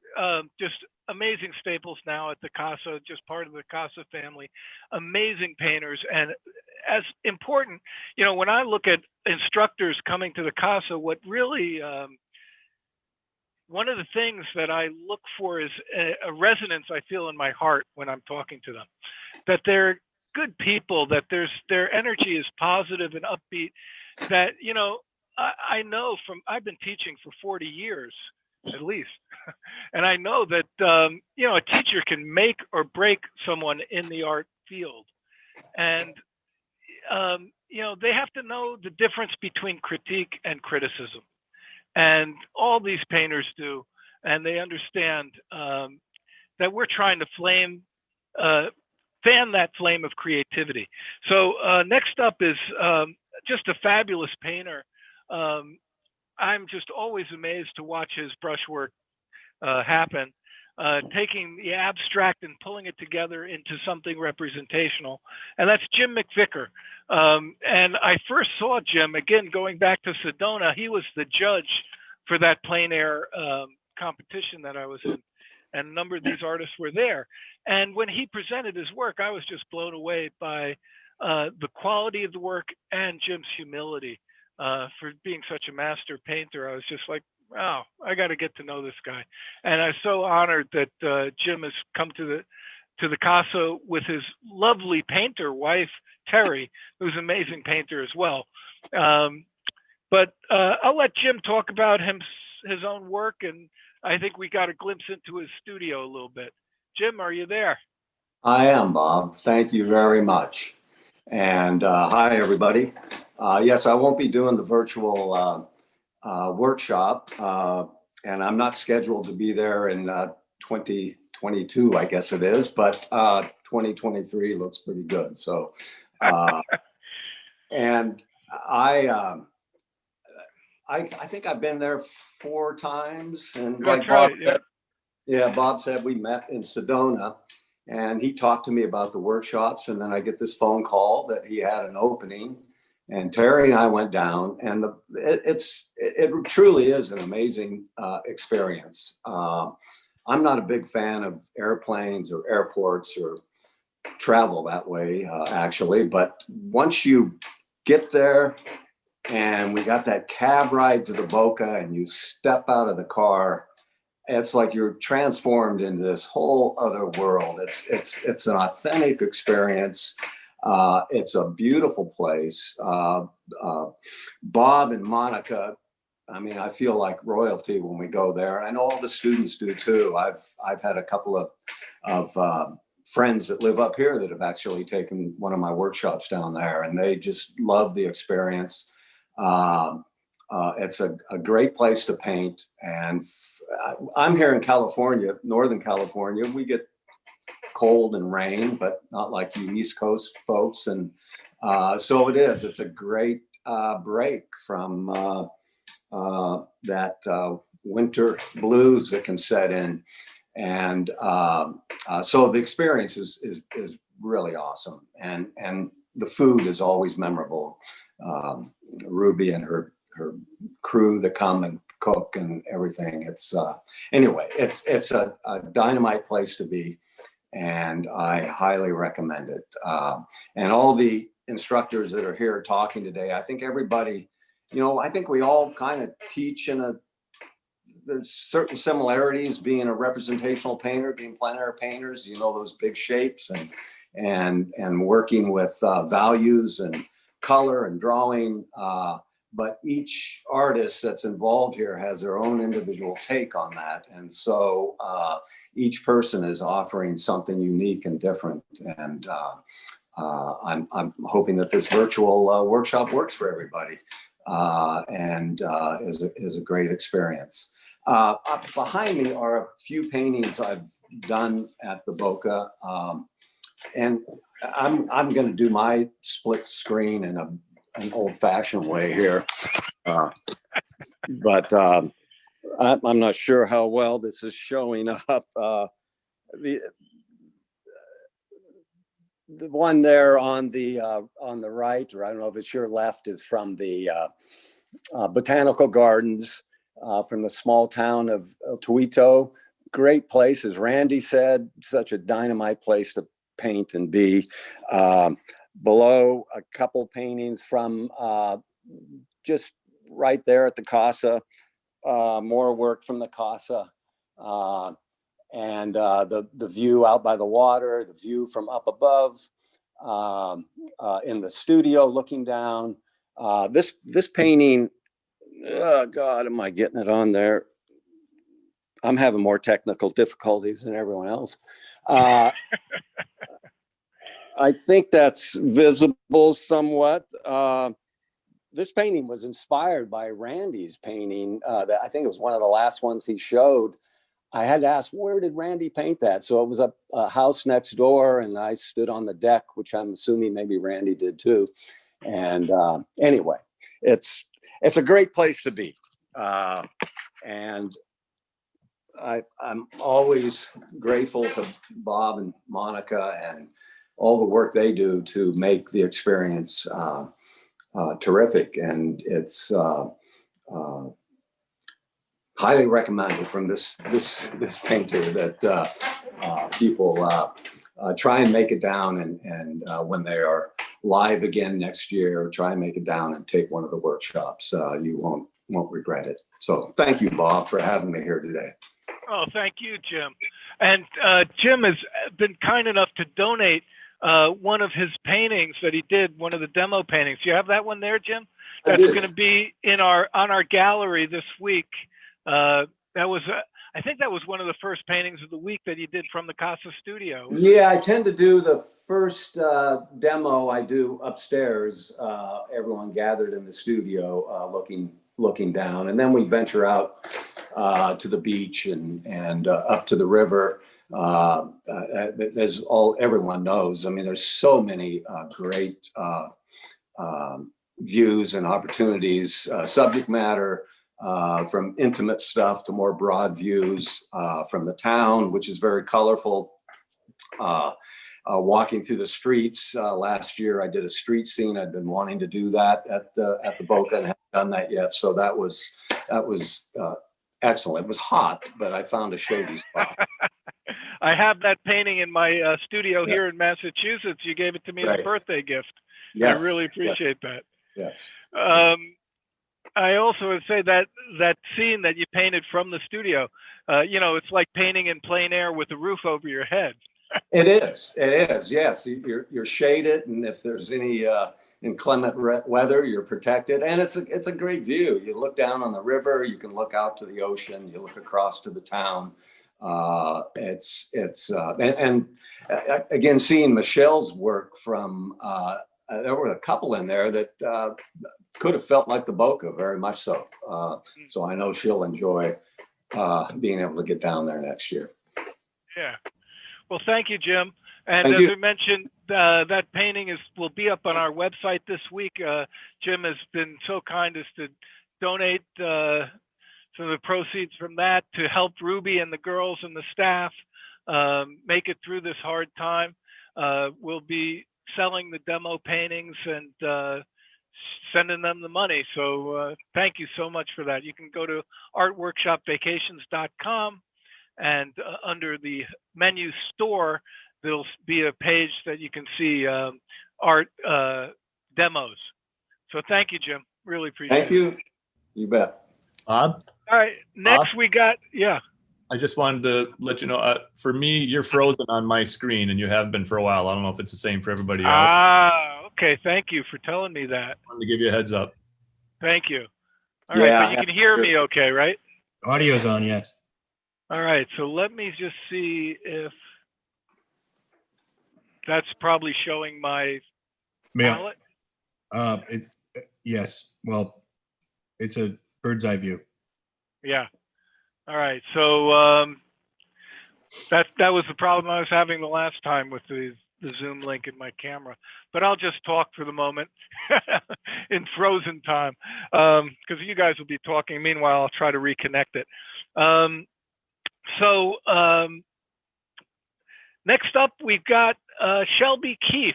just amazing staples now at the Casa, just part of the Casa family, amazing painters. And as important, you know, when I look at instructors coming to the Casa, what really, one of the things that I look for is a resonance I feel in my heart when I'm talking to them, that they're good people, that their energy is positive and upbeat, that, you know, I know I've been teaching for 40 years at least. And I know that, you know, a teacher can make or break someone in the art field. And, you know, they have to know the difference between critique and criticism. And all these painters do. And they understand that we're trying to fan that flame of creativity. So next up is just a fabulous painter. I'm just always amazed to watch his brushwork happen, taking the abstract and pulling it together into something representational. And that's Jim McVicker. And I first saw Jim, again, going back to Sedona. He was the judge for that plein air competition that I was in. And a number of these artists were there. And when he presented his work, I was just blown away by the quality of the work and Jim's humility. For being such a master painter, I was just like, wow, I got to get to know this guy. And I'm so honored that Jim has come to the Casa with his lovely painter wife, Terry, who's an amazing painter as well. But I'll let Jim talk about his own work, and I think we got a glimpse into his studio a little bit. Jim, are you there? I am, Bob. Thank you very much. And hi, everybody. Yes, I won't be doing the virtual workshop, and I'm not scheduled to be there in 2022, I guess it is, but 2023 looks pretty good. So, and I think I've been there 4 times, and That's like Bob right, yeah. Bob said, we met in Sedona. And he talked to me about the workshops, and then I get this phone call that he had an opening, and Terry and I went down, and it truly is an amazing experience. I'm not a big fan of airplanes or airports or travel that way, actually, but once you get there and we got that cab ride to the Boca and you step out of the car, it's like you're transformed into this whole other world. It's an authentic experience. It's a beautiful place. Bob and Monica, I mean, I feel like royalty when we go there. I know all the students do too. I've had a couple of friends that live up here that have actually taken one of my workshops down there, and they just love the experience. It's a great place to paint, and I'm here in California, Northern California. We get cold and rain, but not like you East Coast folks. And so it's a great break from that winter blues that can set in. And so the experience is really awesome. And the food is always memorable. Ruby and her crew that come and cook and everything. Anyway, it's a dynamite place to be, and I highly recommend it. And all the instructors that are here talking today, I think everybody, I think we all kind of teach there's certain similarities being a representational painter, being plein air painters, those big shapes and working with values and color and drawing. But each artist that's involved here has their own individual take on that. And so each person is offering something unique and different. And I'm hoping that this virtual workshop works for everybody and is a great experience. Up behind me are a few paintings I've done at the Boca. And I'm going to do my split screen in an old-fashioned way here, but I'm not sure how well this is showing up. The the one there on the right, or I don't know if it's your left, is from the botanical gardens from the small town of Tuito. Great place, as Randy said, such a dynamite place to paint and be. Below, a couple paintings from just right there at the Casa, more work from the Casa. And the view out by the water, the view from up above, in the studio looking down. This painting, oh God, am I getting it on there? I'm having more technical difficulties than everyone else. I think that's visible somewhat. This painting was inspired by Randy's painting. That I think it was one of the last ones he showed. I had to ask, where did Randy paint that? So it was a house next door, and I stood on the deck, which I'm assuming maybe Randy did too. And anyway, it's a great place to be. And I'm always grateful to Bob and Monica and all the work they do to make the experience terrific. And it's highly recommended from this painter that people try and make it down, and when they are live again next year, try and make it down and take one of the workshops. You won't regret it. So thank you, Bob, for having me here today. Oh, thank you, Jim. And Jim has been kind enough to donate one of his paintings that he did, one of the demo paintings. Do you have that one there, Jim? That's going to be on our gallery this week. I think that was one of the first paintings of the week that you did from the Casa studio. Yeah, I tend to do the first demo I do upstairs. Everyone gathered in the studio, looking down, and then we venture out to the beach and up to the river. As everyone knows, I mean, there's so many great views and opportunities, subject matter, from intimate stuff to more broad views from the town, which is very colorful. Walking through the streets. Last year, I did a street scene. I'd been wanting to do that at the Boca and haven't done that yet. So that was excellent. It was hot, but I found a shady spot. I have that painting in my studio here in Massachusetts. You gave it to me as a birthday gift. Yes. I really appreciate that. Yes. I also would say that scene that you painted from the studio, it's like painting in plein air with a roof over your head. It is. Yes, you're shaded, and if there's any inclement weather, you're protected, and it's a great view. You look down on the river, you can look out to the ocean, you look across to the town. And again, seeing Michelle's work from there were a couple in there that could have felt like the Boca, very much so. So I know she'll enjoy being able to get down there next year. Yeah. Well, thank you, Jim. And Thank as you. I mentioned, that painting will be up on our website this week. Jim has been so kind as to donate some of the proceeds from that to help Ruby and the girls and the staff make it through this hard time. We'll be selling the demo paintings and sending them the money. So thank you so much for that. You can go to ArtWorkshopVacations.com, and under the menu store, there'll be a page that you can see art demos. So thank you, Jim. Really appreciate it. Thank you. You bet. Bob? All right. Next, Bob? we got, I just wanted to let you know, for me, you're frozen on my screen, and you have been for a while. I don't know if it's the same for everybody else. Okay. Thank you for telling me that. I wanted to give you a heads up. Thank you. All right. But you can hear me okay, right? Audio's on, yes. All right. So let me just see if that's probably showing my palette. Yes. Well, it's a bird's eye view. Yeah. All right. So that was the problem I was having the last time with the Zoom link in my camera. But I'll just talk for the moment in frozen time because you guys will be talking. Meanwhile, I'll try to reconnect it. Next up, we've got Shelby Keefe.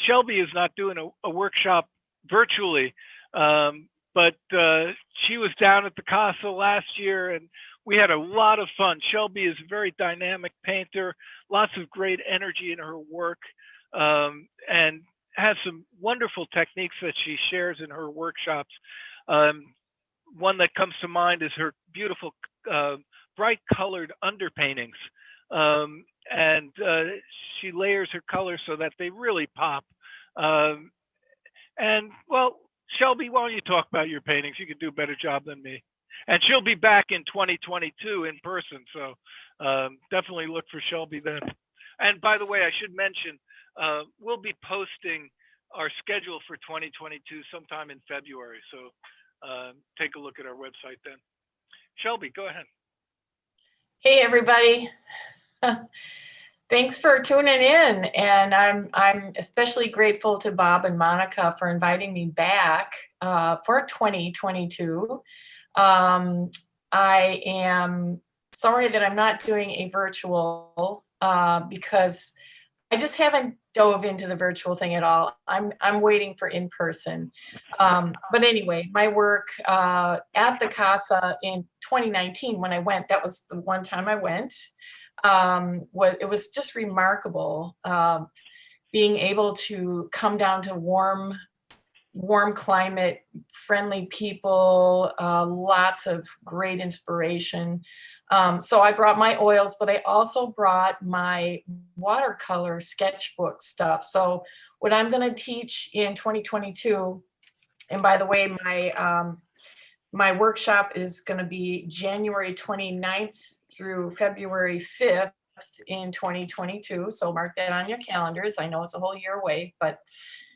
Shelby is not doing a workshop virtually, but she was down at the Casa last year, and we had a lot of fun. Shelby is a very dynamic painter, lots of great energy in her work, and has some wonderful techniques that she shares in her workshops. One that comes to mind is her beautiful bright colored underpaintings. And she layers her colors so that they really pop. And well, Shelby, why don't you talk about your paintings? You can do a better job than me. And she'll be back in 2022 in person. So definitely look for Shelby then. And by the way, I should mention, we'll be posting our schedule for 2022 sometime in February. So take a look at our website then. Shelby, go ahead. Hey, everybody. Thanks for tuning in. And I'm especially grateful to Bob and Monica for inviting me back for 2022. I am sorry that I'm not doing a virtual because I just haven't dove into the virtual thing at all. I'm waiting for in person. But anyway, my work at the Casa in 2019 when I went, that was the one time I went. It was just remarkable being able to come down to warm climate, friendly people, lots of great inspiration. So I brought my oils, but I also brought my watercolor sketchbook stuff. So what I'm going to teach in 2022, and by the way, my workshop is going to be January 29th through February 5th in 2022. So mark that on your calendars. I know it's a whole year away, but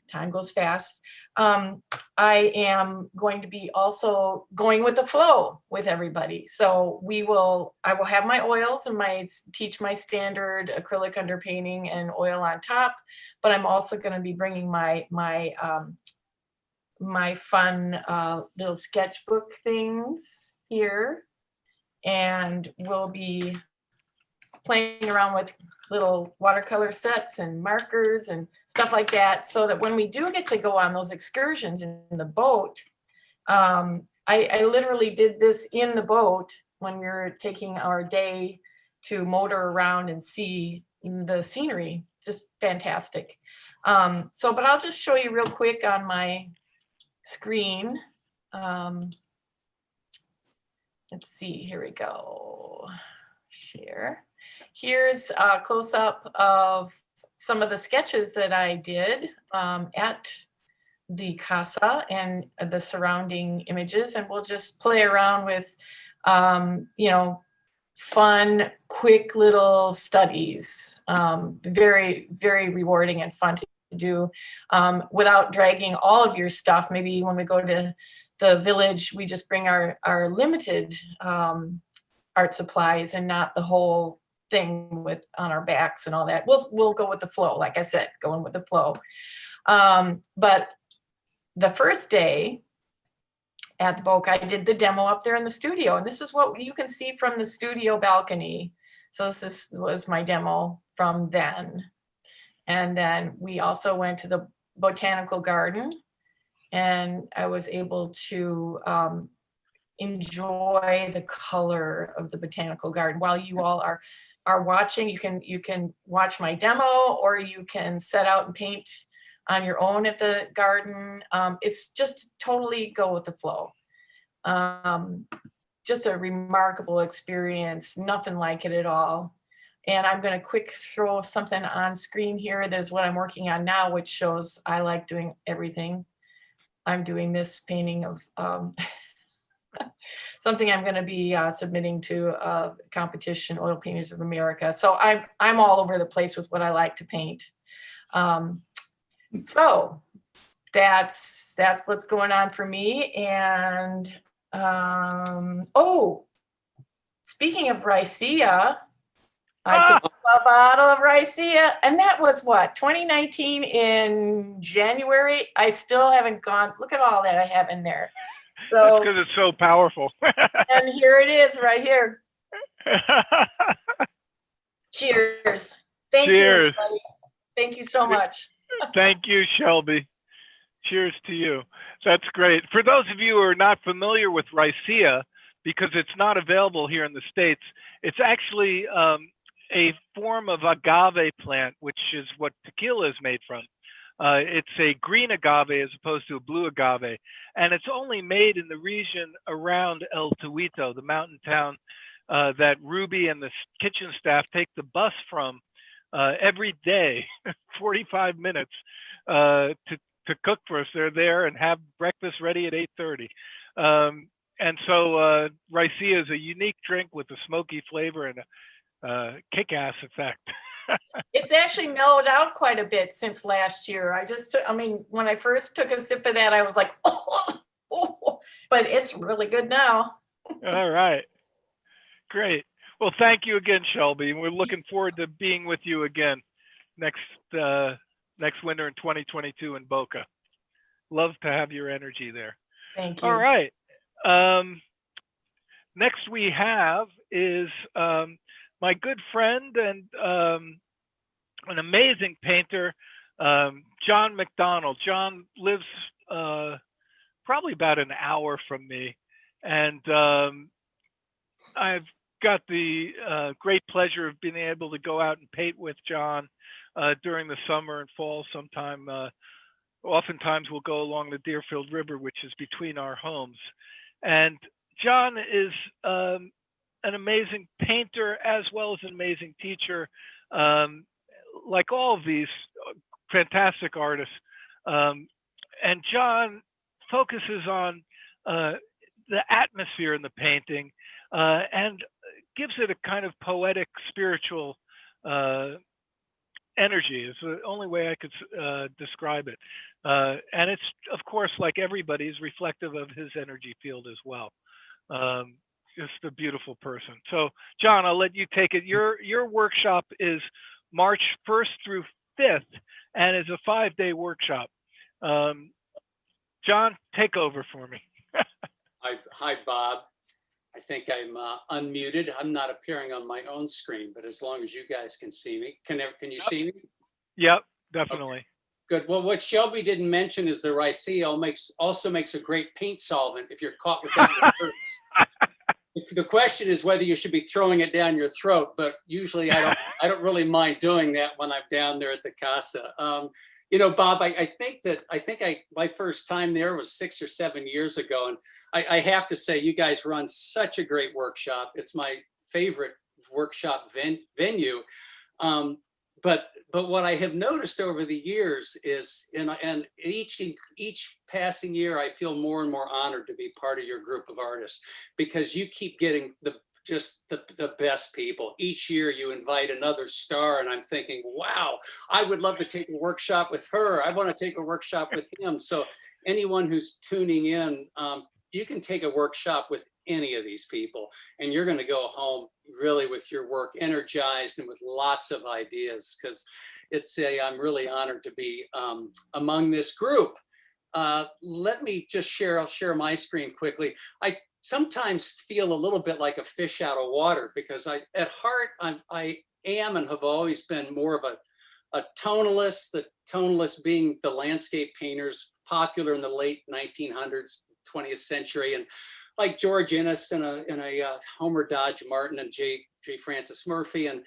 time goes fast. I am going to be also going with the flow with everybody. So I will have my oils and teach my standard acrylic underpainting and oil on top, but I'm also going to be bringing my fun little sketchbook things here, and we'll be playing around with little watercolor sets and markers and stuff like that, so that when we do get to go on those excursions in the boat, I literally did this in the boat when we were taking our day to motor around and see the scenery. Just fantastic. But I'll just show you real quick on my screen. Let's see, here we go. Share. Here's a close-up of some of the sketches that I did at the Casa and the surrounding images, and we'll just play around with, fun, quick little studies. Very, very rewarding and fun to do without dragging all of your stuff. Maybe when we go to the village, we just bring our limited art supplies and not the whole thing on our backs and all that. We'll go with the flow, like I said, going with the flow. But the first day at the boat, I did the demo up there in the studio, and this is what you can see from the studio balcony. So this was my demo from then. And then we also went to the botanical garden, and I was able to enjoy the color of the botanical garden. While you all are watching, you can watch my demo, or you can set out and paint on your own at the garden. It's just totally go with the flow. Just a remarkable experience, nothing like it at all. And I'm going to quick throw something on screen here. There's what I'm working on now, which shows I like doing everything. I'm doing this painting of something I'm going to be submitting to a competition, Oil Painters of America. So I'm all over the place with what I like to paint. So that's what's going on for me. And speaking of Ricea, I picked up a bottle of Ricea, and that was what, 2019 in January. I still haven't gone. Look at all that I have in there. So, that's because it's so powerful. And here it is right here. Cheers. Thank you, Cheers. everybody. Thank you so much. Thank you, Shelby. Cheers to you. That's great. For those of you who are not familiar with Ricea, because it's not available here in the States, it's actually a form of agave plant, which is what tequila is made from. It's a green agave as opposed to a blue agave. And it's only made in the region around El Tuito, the mountain town that Ruby and the kitchen staff take the bus from every day, 45 minutes to cook for us. They're there and have breakfast ready at 8:30. And so Ricea is a unique drink with a smoky flavor and a kick-ass effect. It's actually mellowed out quite a bit since last year. I mean, when I first took a sip of that, I was like, oh, but it's really good now. All right. Great. Well, thank you again, Shelby. And we're looking forward to being with you again next winter in 2022 in Boca. Love to have your energy there. Thank you. All right. Next we have is my good friend and an amazing painter, John McDonald. John lives probably about an hour from me. And I've got the great pleasure of being able to go out and paint with John during the summer and fall sometime. Oftentimes we'll go along the Deerfield River, which is between our homes. And John is an amazing painter as well as an amazing teacher, like all of these fantastic artists. And John focuses on the atmosphere in the painting and gives it a kind of poetic, spiritual energy is the only way I could describe it. And it's, of course, like everybody, is reflective of his energy field as well. Just a beautiful person. So, John, I'll let you take it. Your workshop is March 1st through 5th and is a 5-day workshop. John, take over for me. Hi, Bob. I think I'm unmuted. I'm not appearing on my own screen, but as long as you guys can see me. Can you see me? Yep, definitely. Okay. Good. Well, what Shelby didn't mention is the Ricea also makes a great paint solvent if you're caught with that. The question is whether you should be throwing it down your throat, but usually I don't really mind doing that when I'm down there at the Casa. You know, Bob, I think my first time there was 6 or 7 years ago, and I have to say, you guys run such a great workshop. It's my favorite workshop venue. But what I have noticed over the years is, and each passing year, I feel more and more honored to be part of your group of artists, because you keep getting the best people. Each year you invite another star, and I'm thinking, wow, I would love to take a workshop with her. I want to take a workshop with him. So anyone who's tuning in, you can take a workshop with any of these people, and you're going to go home really with your work energized and with lots of ideas, because I'm really honored to be among this group. Let me just I'll share my screen quickly. I sometimes feel a little bit like a fish out of water, because at heart, I am and have always been more of a tonalist, the tonalist being the landscape painters popular in the late 1900s, 20th century, and like George Innes and a Homer Dodge Martin and J. Francis Murphy. And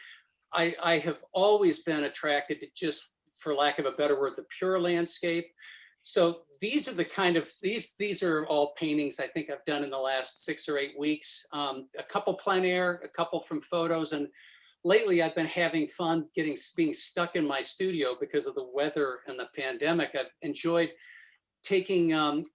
I have always been attracted to, just for lack of a better word, the pure landscape. So these are the kind of, these are all paintings I think I've done in the last 6 or 8 weeks. A couple plein air, a couple from photos. And lately I've been having fun being stuck in my studio because of the weather and the pandemic. I've enjoyed taking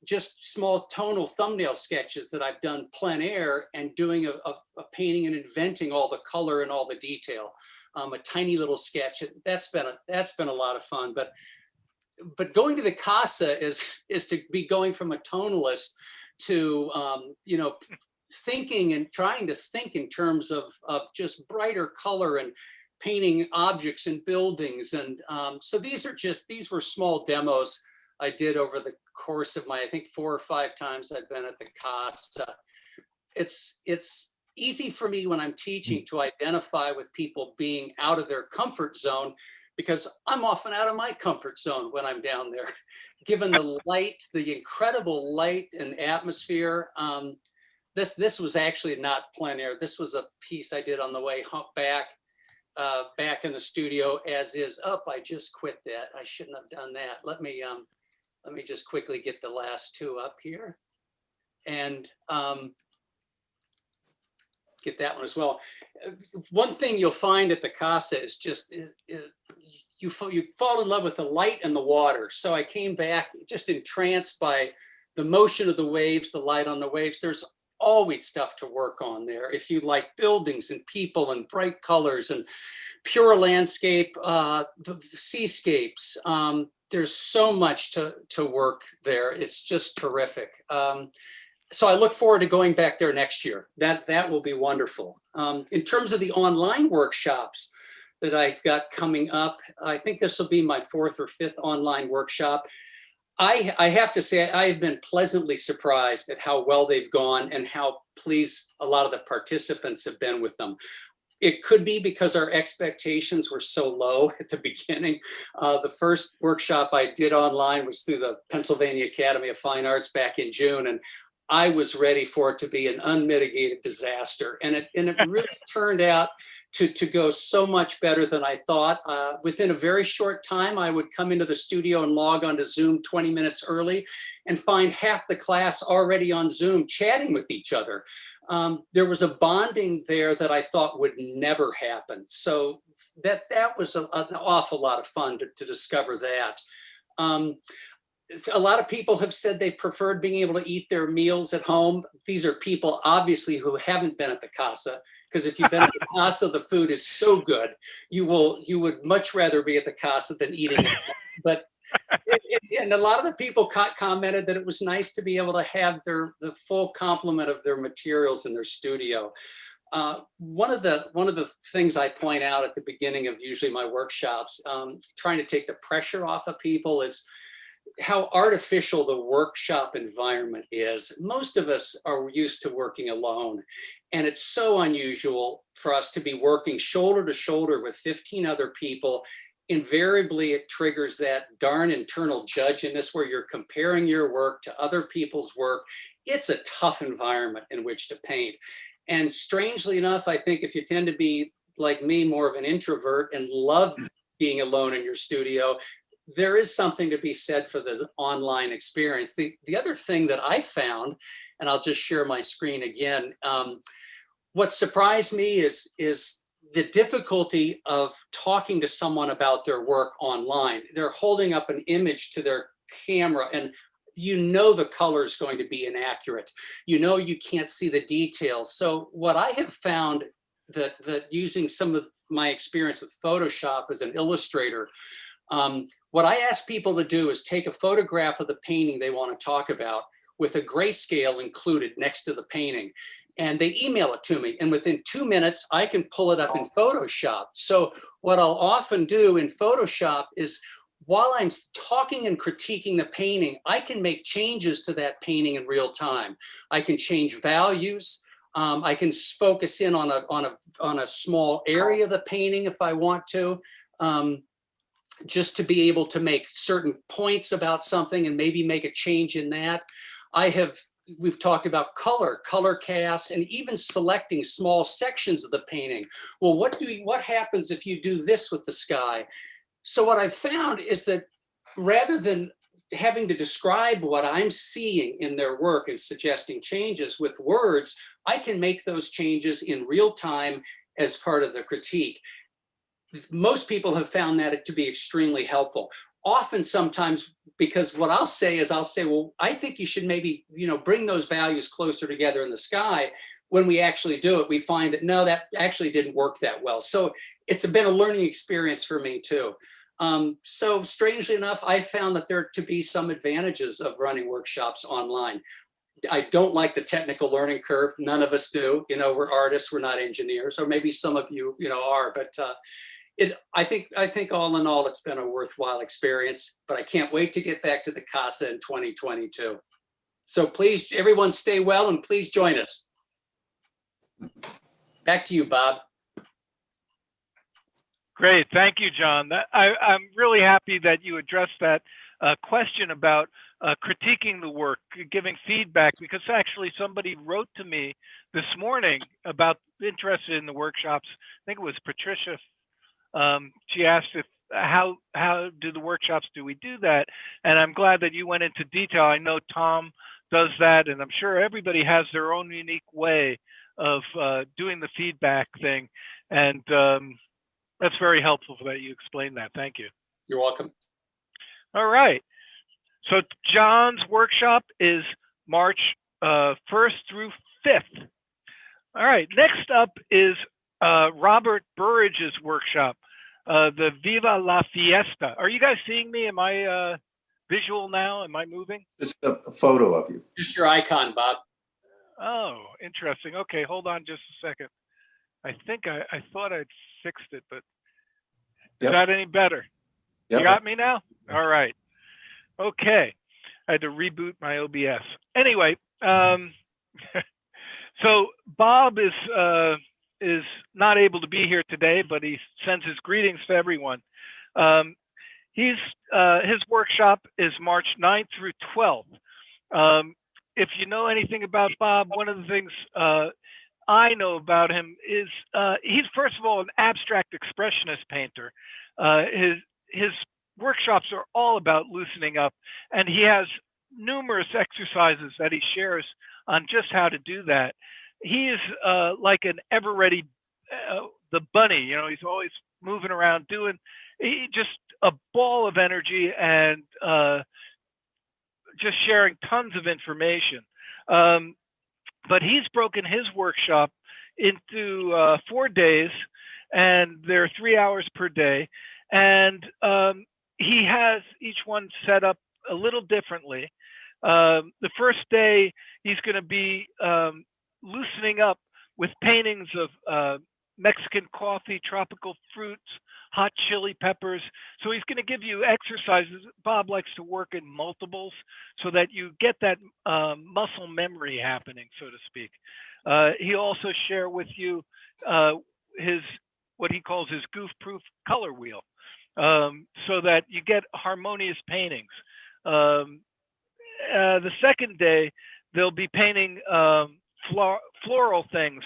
just small tonal thumbnail sketches that I've done plein air and doing a painting and inventing all the color and all the detail. A tiny little sketch. That's been a lot of fun. But going to the Casa is to be going from a tonalist to thinking and trying to think in terms of just brighter color and painting objects and buildings. And so these were small demos I did over the course of my, I think 4 or 5 times I've been at the Casa. It's easy for me when I'm teaching to identify with people being out of their comfort zone, because I'm often out of my comfort zone when I'm down there. Given the light, the incredible light and atmosphere, this was actually not plein air. This was a piece I did on the way back in the studio, as is. Up, I just quit that. I shouldn't have done that. Let me just quickly get the last two up here, and get that one as well. One thing you'll find at the Casa is just you fall in love with the light and the water. So I came back just entranced by the motion of the waves, the light on the waves. There's always stuff to work on there. If you like buildings and people and bright colors and pure landscape, the seascapes, there's so much to work there. It's just terrific. So I look forward to going back there next year. That will be wonderful. In terms of the online workshops that I've got coming up, I think this will be my 4th or 5th online workshop. I have to say, I have been pleasantly surprised at how well they've gone and how pleased a lot of the participants have been with them. It could be because our expectations were so low at the beginning. The first workshop I did online was through the Pennsylvania Academy of Fine Arts back in June, and I was ready for it to be an unmitigated disaster. And it really turned out to go so much better than I thought. Within a very short time, I would come into the studio and log onto Zoom 20 minutes early and find half the class already on Zoom chatting with each other. There was a bonding there that I thought would never happen. So that was an awful lot of fun to discover that. A lot of people have said they preferred being able to eat their meals at home. These are people obviously who haven't been at the Casa, because if you've been at the Casa, the food is so good. You would much rather be at the Casa than eating it. But and a lot of the people commented that it was nice to be able to have the full complement of their materials in their studio. One of the things I point out at the beginning of usually my workshops, trying to take the pressure off of people, is how artificial the workshop environment is. Most of us are used to working alone, and it's so unusual for us to be working shoulder to shoulder with 15 other people. Invariably, it triggers that darn internal judginess where you're comparing your work to other people's work. It's a tough environment in which to paint. And strangely enough, I think if you tend to be like me, more of an introvert and love being alone in your studio, there is something to be said for the online experience. The other thing that I found, and I'll just share my screen again, what surprised me is the difficulty of talking to someone about their work online. They're holding up an image to their camera, and you know the color is going to be inaccurate. You know you can't see the details. So what I have found that using some of my experience with Photoshop as an illustrator, what I ask people to do is take a photograph of the painting they want to talk about with a grayscale included next to the painting, and they email it to me. And within 2 minutes, I can pull it up in Photoshop. So what I'll often do in Photoshop is, while I'm talking and critiquing the painting, I can make changes to that painting in real time. I can change values. I can focus in on a small area of the painting if I want to. Just to be able to make certain points about something and maybe make a change in that. We've talked about color casts, and even selecting small sections of the painting. Well, what happens if you do this with the sky? So what I've found is that rather than having to describe what I'm seeing in their work and suggesting changes with words, I can make those changes in real time as part of the critique. Most people have found that to be extremely helpful. Often, sometimes, because what I'll say, well, I think you should maybe, bring those values closer together in the sky. When we actually do it, we find that no, that actually didn't work that well. So it's been a learning experience for me too. So strangely enough, I found that there to be some advantages of running workshops online. I don't like the technical learning curve. None of us do. We're artists, we're not engineers, or maybe some of you, are, but I think all in all, it's been a worthwhile experience, but I can't wait to get back to the Casa in 2022. So please, everyone, stay well, and please join us. Back to you, Bob. Great, thank you, John. I'm really happy that you addressed that question about critiquing the work, giving feedback, because actually somebody wrote to me this morning about interested in the workshops. I think it was Patricia. She asked if how do the workshops, do we do that? And I'm glad that you went into detail. I know Tom does that, and I'm sure everybody has their own unique way of doing the feedback thing. And that's very helpful that you explained that. Thank you. You're welcome. All right. So John's workshop is March 1st through 5th. All right. Next up is Robert Burridge's workshop, the Viva la Fiesta. Are you guys seeing me? Am I visual now? Am I moving? Just a photo of you. Just your icon, Bob. Oh, interesting. Okay, hold on just a second. I think I thought I'd fixed it, but is that any better? Yep. You got me now? All right. Okay. I had to reboot my OBS. Anyway, so Bob is not able to be here today, but he sends his greetings to everyone. His workshop is March 9th through 12th. If you know anything about Bob, one of the things I know about him is he's first of all an abstract expressionist painter. His workshops are all about loosening up, and he has numerous exercises that he shares on just how to do that. He is like an ever ready, the bunny, you know, he's always moving around doing just a ball of energy and just sharing tons of information. But he's broken his workshop into 4 days, and they're 3 hours per day. And he has each one set up a little differently. The first day, he's going to be loosening up with paintings of Mexican coffee, tropical fruits, hot chili peppers. So he's going to give you exercises. Bob likes to work in multiples so that you get that muscle memory happening, so to speak. He'll also share with you what he calls his goof-proof color wheel, so that you get harmonious paintings. The second day, they'll be painting floral things,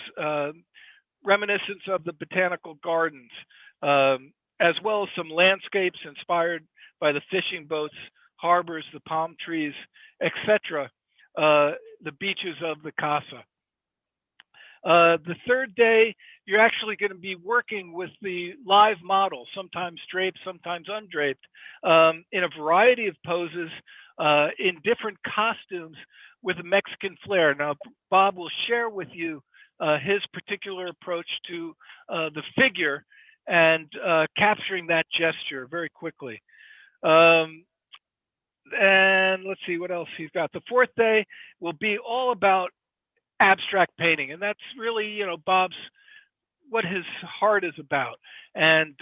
reminiscence of the botanical gardens, as well as some landscapes inspired by the fishing boats, harbors, the palm trees, etc., the beaches of the Casa. The third day, you're actually going to be working with the live model, sometimes draped, sometimes undraped, in a variety of poses, in different costumes with a Mexican flair. Now, Bob will share with you his particular approach to the figure and capturing that gesture very quickly. And let's see what else he's got. The fourth day will be all about abstract painting, and that's really, you know, Bob's, what his heart is about. And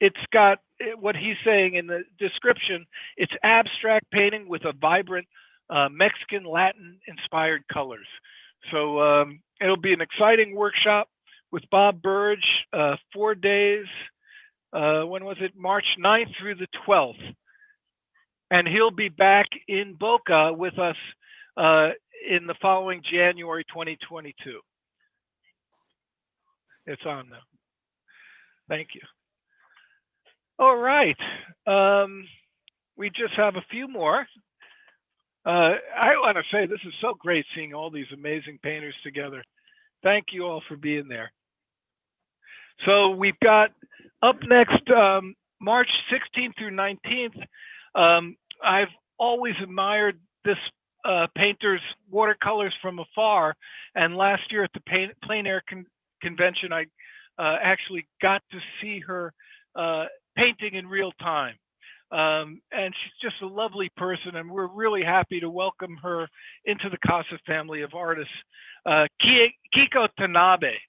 it's got what he's saying in the description. It's abstract painting with a vibrant Mexican Latin inspired colors. So it'll be an exciting workshop with Bob Burridge, 4 days. When was it? March 9th through the 12th. And he'll be back in Boca with us in the following January 2022. It's on now. Thank you. All right. We just have a few more. I want to say this is so great seeing all these amazing painters together. Thank you all for being there. So we've got up next March 16th through 19th. I've always admired this painter's watercolors from afar, and last year at the Plein Air Convention, I actually got to see her painting in real time. And she's just a lovely person, and we're really happy to welcome her into the Casa family of artists. Kiko Tanabe.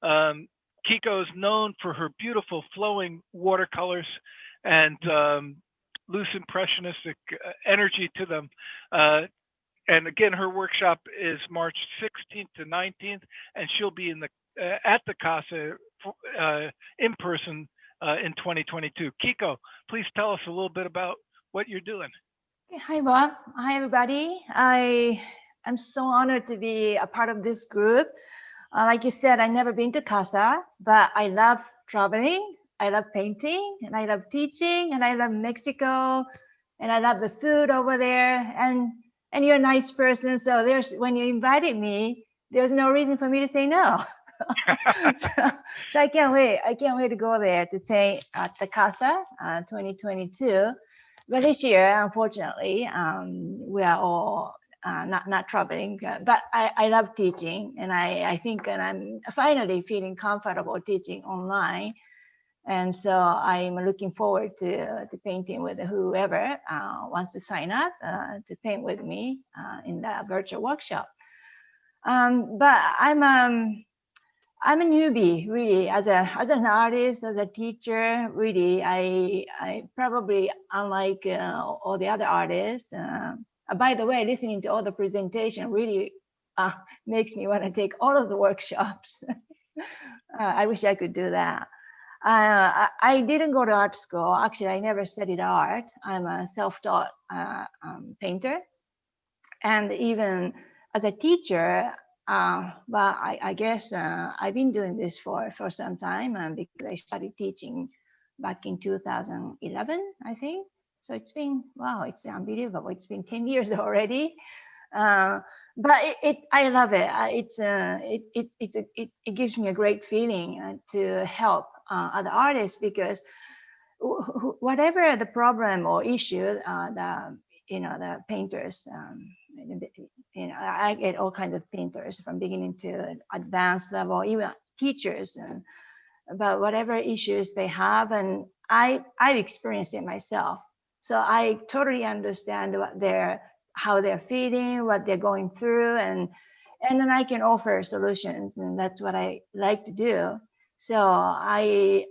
Kiko is known for her beautiful flowing watercolors and loose impressionistic energy to them. And again, her workshop is March 16th to 19th, and she'll be in the at the Casa in person in 2022. Kiko, please tell us a little bit about what you're doing. Hi, Bob. Hi, everybody. I am so honored to be a part of this group. Like you said, I've never been to Casa, but I love traveling. I love painting, and I love teaching, and I love Mexico, and I love the food over there. And you're a nice person, so when you invited me, there's no reason for me to say no. so I can't wait. I can't wait to go there to paint at the Casa 2022. But this year, unfortunately, we are all not traveling. But I love teaching, and I think I'm finally feeling comfortable teaching online. And so I'm looking forward to painting with whoever wants to sign up to paint with me in the virtual workshop. But I'm a newbie, really, as an artist, as a teacher. Really, I probably, unlike all the other artists. By the way, listening to all the presentation really makes me want to take all of the workshops. I wish I could do that. I didn't go to art school. Actually, I never studied art. I'm a self-taught painter. And even as a teacher, but I guess I've been doing this for some time because I started teaching back in 2011, I think. So it's been, wow, it's unbelievable. It's been 10 years already. But I love it. It gives me a great feeling to help other artists, because whatever the problem or issue, the painters, I get all kinds of painters from beginning to advanced level, even teachers, and about whatever issues they have, and I've experienced it myself. So I totally understand how they're feeling, what they're going through, and then I can offer solutions, and that's what I like to do. So I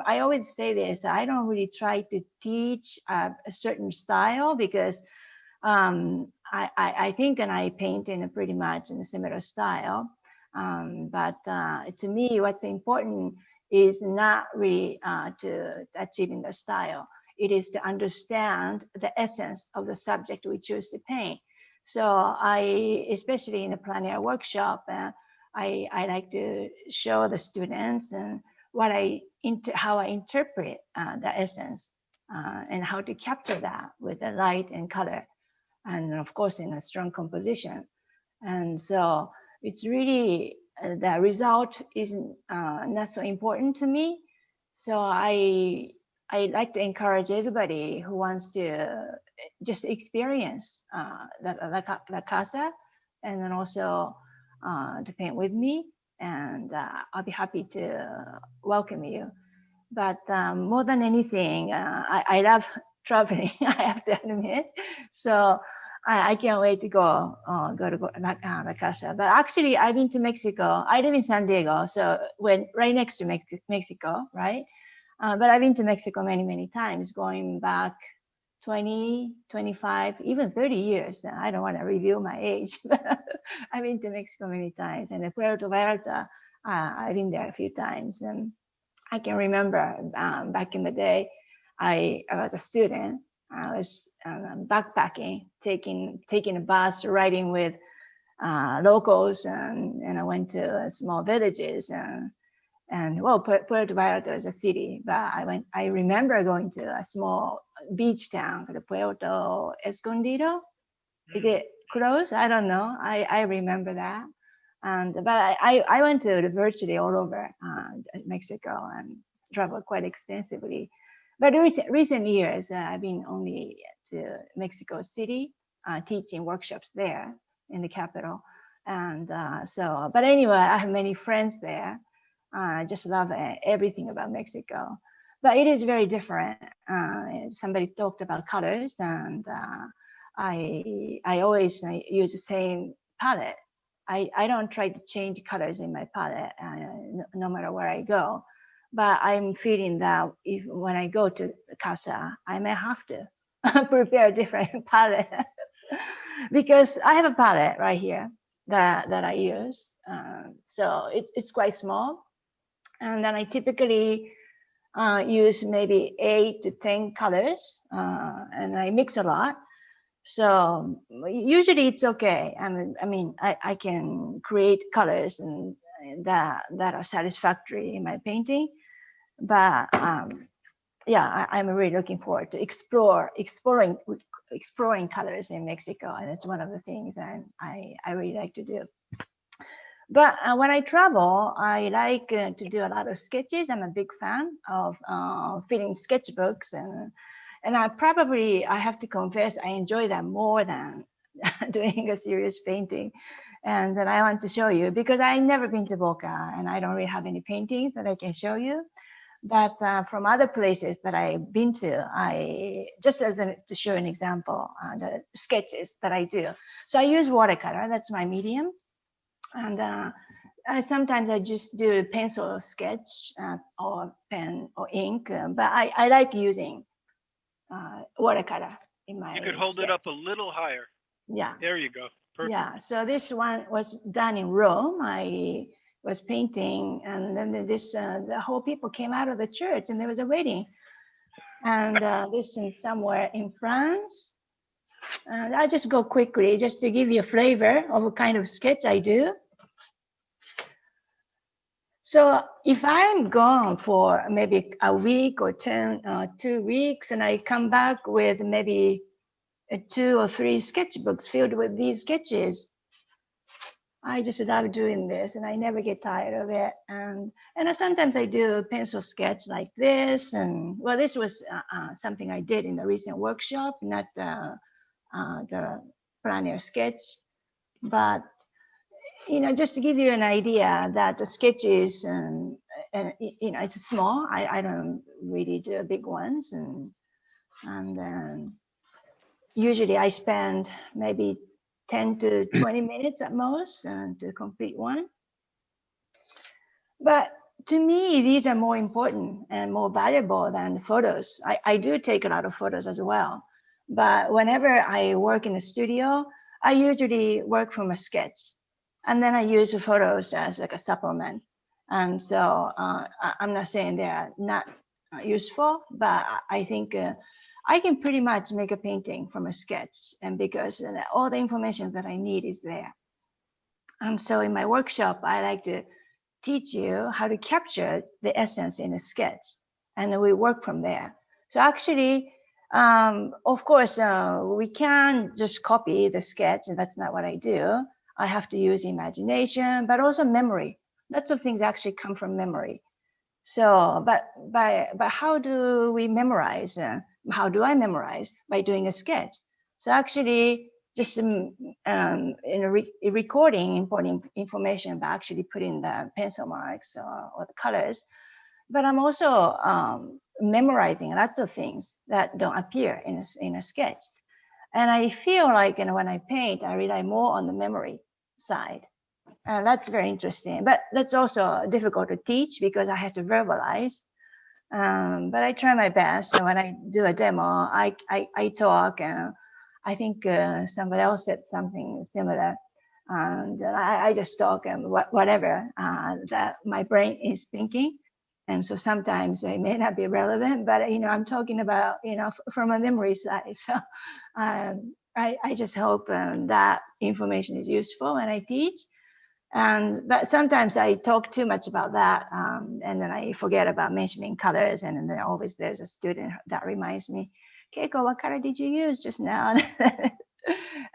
always say this: I don't really try to teach a certain style, because I think and I paint in a pretty much in a similar style. But to me, what's important is not really to achieving the style. It is to understand the essence of the subject we choose to paint. So especially in a plein air workshop, I like to show the students and how I interpret the essence and how to capture that with the light and color, and of course in a strong composition. And so it's really the result is not so important to me. So I like to encourage everybody who wants to just experience the Casa, and then also to paint with me, and I'll be happy to welcome you. But more than anything, I love traveling, I have to admit. So I can't wait to go to La Casa. But actually, I've been to Mexico. I live in San Diego, so right next to Mexico, right? But I've been to Mexico many, many times, going back 20, 25, even 30 years. I don't want to reveal my age, but I've been to Mexico many times. And Puerto Vallarta, I've been there a few times. And I can remember back in the day, I was a student. I was backpacking, taking a bus, riding with locals, and I went to small villages. And well, Puerto Vallarta is a city, but I remember going to a small beach town called Puerto Escondido. Is it close? I don't know. I remember that. But I went to virtually all over Mexico and traveled quite extensively. But recent years, I've been only to Mexico City, teaching workshops there in the capital. And but anyway, I have many friends there. I just love everything about Mexico. But it is very different. Somebody talked about colors, and I always use the same palette. I don't try to change colors in my palette no matter where I go. But I'm feeling that when I go to Casa, I may have to prepare a different palette. because I have a palette right here that I use. So it's quite small. And then I typically use maybe 8 to 10 colors, and I mix a lot. So usually it's okay. I mean, I can create colors and that are satisfactory in my painting. But yeah, I'm really looking forward to exploring colors in Mexico, and it's one of the things that I really like to do. But when I travel, I like to do a lot of sketches. I'm a big fan of filling sketchbooks, and I have to confess, I enjoy that more than doing a serious painting. And then I want to show you, because I've never been to Boca and I don't really have any paintings that I can show you. But from other places that I've been to, to show an example, the sketches that I do. So I use watercolor, that's my medium. And sometimes I just do a pencil sketch or pen or ink, but I like using watercolor in my You could hold sketch. it up a little higher. Yeah. There you go. Perfect. Yeah, so this one was done in Rome. I was painting, and then the whole people came out of the church, and there was a wedding. And this is somewhere in France. And I just go quickly just to give you a flavor of what kind of sketch I do. So if I'm gone for maybe a week or 2 weeks, and I come back with maybe 2 or 3 sketchbooks filled with these sketches, I just love doing this, and I never get tired of it. And sometimes I do a pencil sketch like this. And well, this was something I did in the recent workshop, not the plein air sketch. But just to give you an idea that the sketches and it's small. I don't really do big ones, and then usually I spend maybe 10 to 20 minutes at most to complete one. But to me, these are more important and more valuable than photos. I do take a lot of photos as well. But whenever I work in the studio, I usually work from a sketch. And then I use the photos as like a supplement. And so I'm not saying they're not useful, but I think I can pretty much make a painting from a sketch, and because all the information that I need is there. And so in my workshop, I like to teach you how to capture the essence in a sketch, and then we work from there. So actually, of course, we can't just copy the sketch, and that's not what I do. I have to use imagination, but also memory. Lots of things actually come from memory. So, but how do we memorize? How do I memorize? By doing a sketch. So actually, just recording important information by actually putting the pencil marks or the colors. But I'm also memorizing lots of things that don't appear in a sketch. And I feel like when I paint, I rely more on the memory side. And that's very interesting. But that's also difficult to teach because I have to verbalize. But I try my best. And when I do a demo, I talk. And I think somebody else said something similar. And I just talk and whatever that my brain is thinking. And so sometimes it may not be relevant, but I'm talking about from a memory side. So I just hope that information is useful when I teach. But sometimes I talk too much about that, and then I forget about mentioning colors, and then always there's a student that reminds me, Keiko, what color did you use just now? I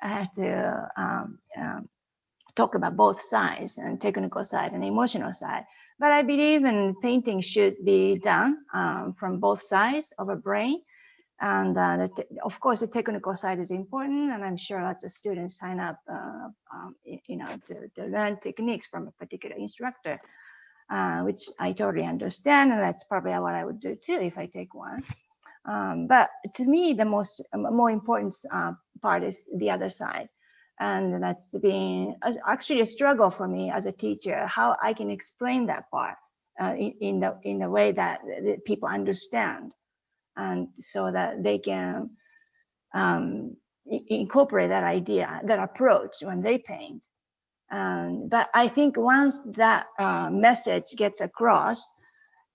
have to talk about both sides, and technical side and emotional side. But I believe in painting should be done from both sides of a brain. And of course, the technical side is important, and I'm sure lots of students sign up, to learn techniques from a particular instructor, which I totally understand, and that's probably what I would do too if I take one. But to me, the more important part is the other side, and that's being actually a struggle for me as a teacher, how I can explain that part in the way that people understand. And so that they can incorporate that idea, that approach when they paint. But I think once that message gets across,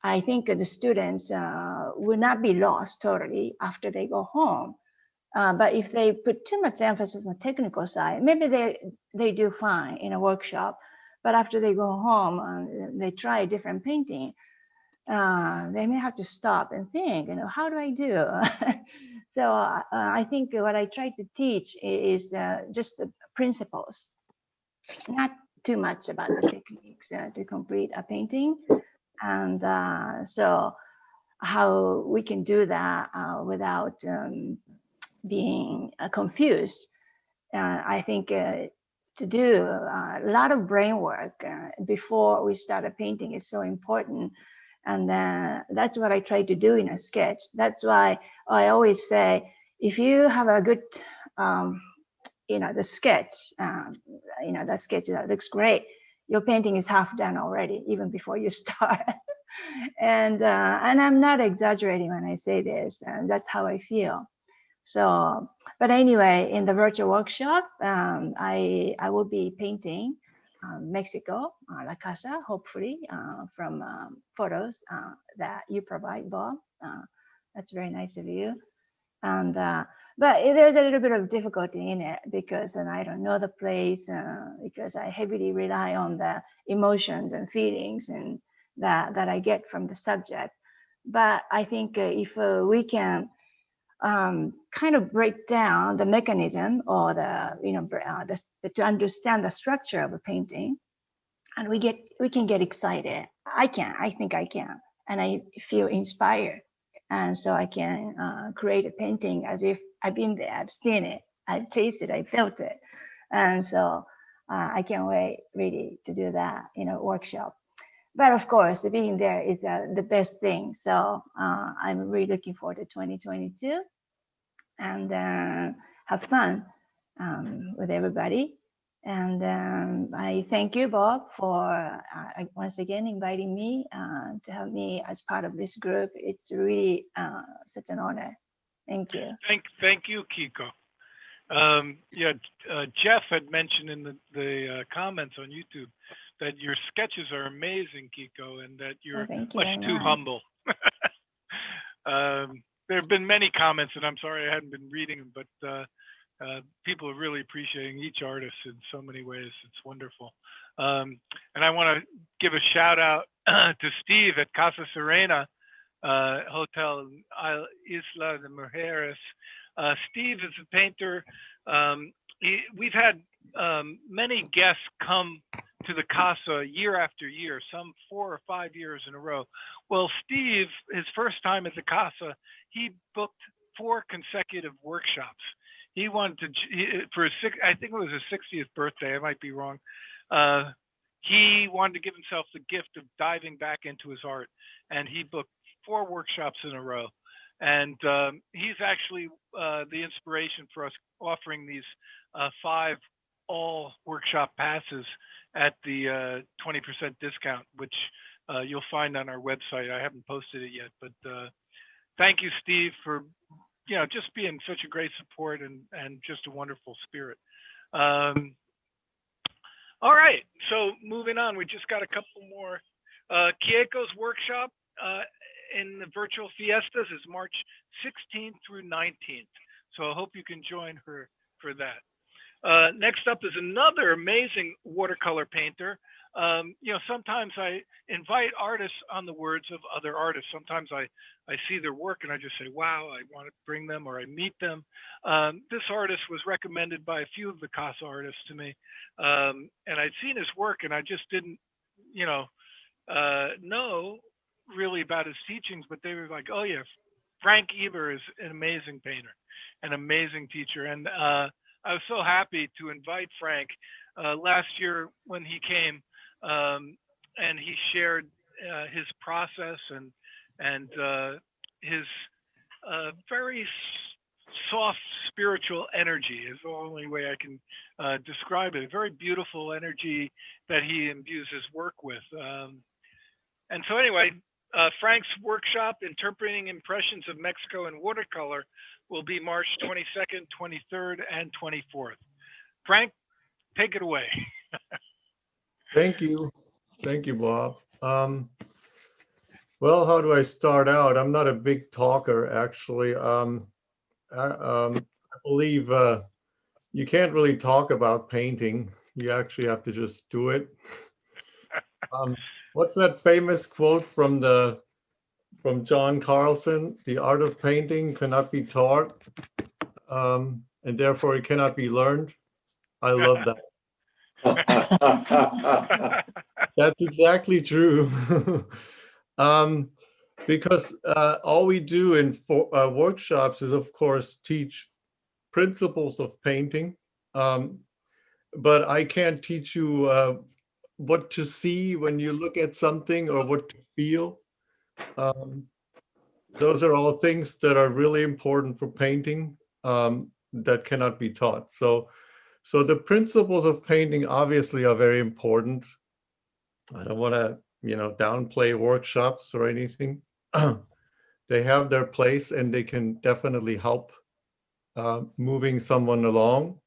I think the students will not be lost totally after they go home. But if they put too much emphasis on the technical side, maybe they do fine in a workshop, but after they go home, they try a different painting, they may have to stop and think, how do I do? So I think what I try to teach is just the principles, not too much about the techniques to complete a painting. And so how we can do that without being confused. I think to do a lot of brain work before we start a painting is so important. And that's what I try to do in a sketch. That's why I always say, if you have a good, the sketch, that sketch that looks great, your painting is half done already, even before you start. And I'm not exaggerating when I say this, and that's how I feel. So, but anyway, in the virtual workshop, I will be painting Mexico, La Casa, hopefully, from photos that you provide, Bob. That's very nice of you. And but there's a little bit of difficulty in it because then I don't know the place, because I heavily rely on the emotions and feelings and that I get from the subject. But I think if we can kind of break down the mechanism or to understand the structure of a painting, and we can get excited. I think I can, and I feel inspired, and so I can create a painting as if I've been there, I've seen it, I've tasted, I felt it, and so I can't wait really to do that in a workshop. But of course, being there is the best thing. So I'm really looking forward to 2022 and have fun with everybody. And I thank you, Bob, for once again inviting me to have me as part of this group. It's really such an honor. Thank you. Thank you, Kiko. Jeff had mentioned in the comments on YouTube that your sketches are amazing, Kiko, and that you're much too humble. There have been many comments, and I'm sorry I hadn't been reading them, but people are really appreciating each artist in so many ways. It's wonderful. And I want to give a shout out to Steve at Casa Serena Hotel Isla de Mujeres. Steve is a painter. We've had many guests come to the Casa year after year, some 4 or 5 years in a row. Well, Steve, his first time at the Casa, he booked 4 consecutive workshops. He wanted to, for I think it was his 60th birthday, I might be wrong. He wanted to give himself the gift of diving back into his art, and he booked 4 workshops in a row. And he's actually the inspiration for us offering these 5 all workshop passes at the 20% discount, which you'll find on our website. I haven't posted it yet, but thank you, Steve, for just being such a great support and just a wonderful spirit. All right, so moving on, we just got a couple more. Keiko's workshop in the virtual Fiestas is March 16th through 19th. So I hope you can join her for that. Next up is another amazing watercolor painter. Sometimes I invite artists on the words of other artists. Sometimes I see their work and I just say, wow, I want to bring them, or I meet them. This artist was recommended by a few of the Casa artists to me. And I'd seen his work and I just didn't, know really about his teachings, but they were like, oh yeah, Frank Eber is an amazing painter, an amazing teacher. And I was so happy to invite Frank last year when he came, and he shared his process and his very soft spiritual energy is the only way I can describe it. A very beautiful energy that he imbues his work with. And so anyway, Frank's workshop, Interpreting Impressions of Mexico in Watercolor, will be March 22nd, 23rd, and 24th. Frank, take it away. Thank you. Thank you, Bob. Well, how do I start out? I'm not a big talker, actually. I believe you can't really talk about painting. You actually have to just do it. What's that famous quote from John Carlson? The art of painting cannot be taught, and therefore it cannot be learned. I love that. That's exactly true. Because all we do in workshops is, of course, teach principles of painting, but I can't teach you what to see when you look at something or what to feel. Those are all things that are really important for painting that cannot be taught. So the principles of painting obviously are very important. I don't want to, downplay workshops or anything. They have their place and they can definitely help moving someone along.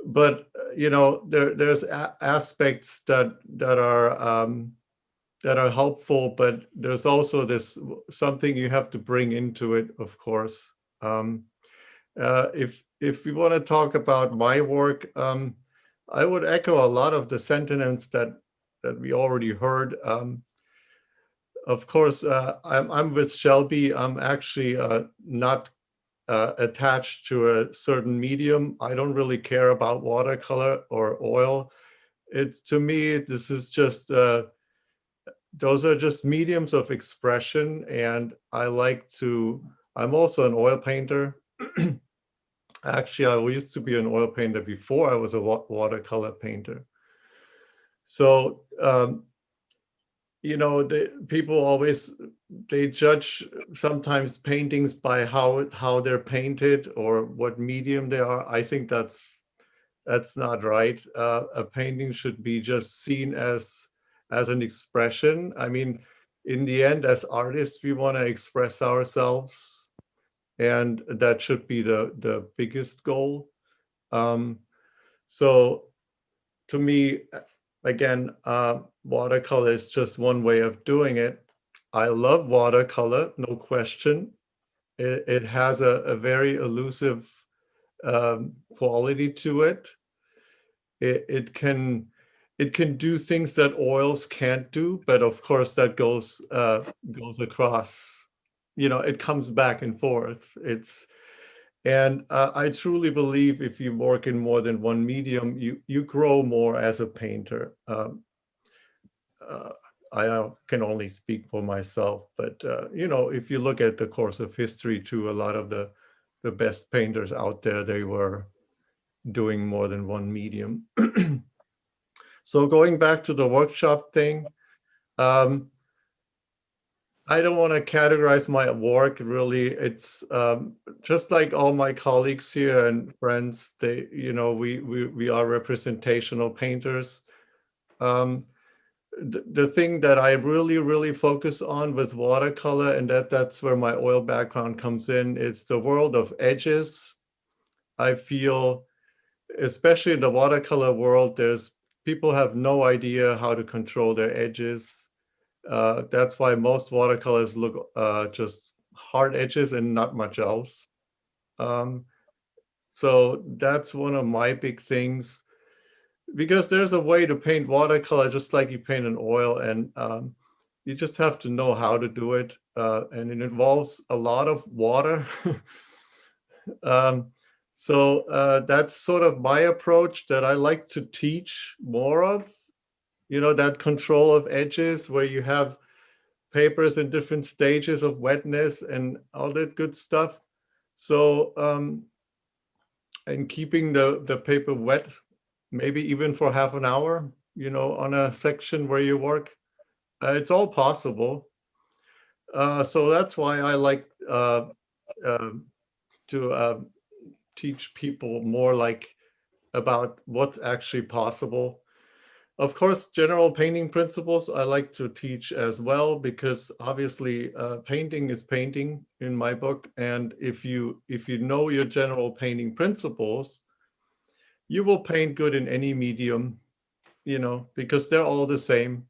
But there's aspects that are helpful, but there's also this something you have to bring into it, of course. If we want to talk about my work, I would echo a lot of the sentiments that we already heard. Of course, I'm with Shelby. I'm actually not attached to a certain medium. I don't really care about watercolor or oil. To me, this is just, those are just mediums of expression. And I'm also an oil painter. Actually, I used to be an oil painter before I was a watercolor painter. So, people always, they judge sometimes paintings by how they're painted or what medium they are. I think that's not right. A painting should be just seen as an expression. I mean, in the end, as artists, we want to express ourselves, and that should be the biggest goal. So to me, again, watercolor is just one way of doing it. I love watercolor, no question. It has a very elusive quality to it. It can do things that oils can't do, but of course that goes across. It comes back and forth. And I truly believe if you work in more than one medium, you grow more as a painter. I can only speak for myself, but if you look at the course of history too, a lot of the best painters out there, they were doing more than one medium. So going back to the workshop thing, I don't want to categorize my work really. It's just like all my colleagues here and friends, we are representational painters. The thing that I really focus on with watercolor, and that's where my oil background comes in, it's the world of edges. I feel, especially in the watercolor world, people have no idea how to control their edges. That's why most watercolors look just hard edges and not much else. So that's one of my big things, because there's a way to paint watercolor just like you paint an oil, and you just have to know how to do it. And it involves a lot of water. So that's sort of my approach that I like to teach more of. That control of edges where you have papers in different stages of wetness and all that good stuff. So, and keeping the paper wet, maybe even for half an hour, on a section where you work, it's all possible. So that's why I like to teach people more about what's actually possible. Of course, general painting principles I like to teach as well, because obviously painting is painting in my book. And if you know your general painting principles, you will paint good in any medium, you know, because they're all the same.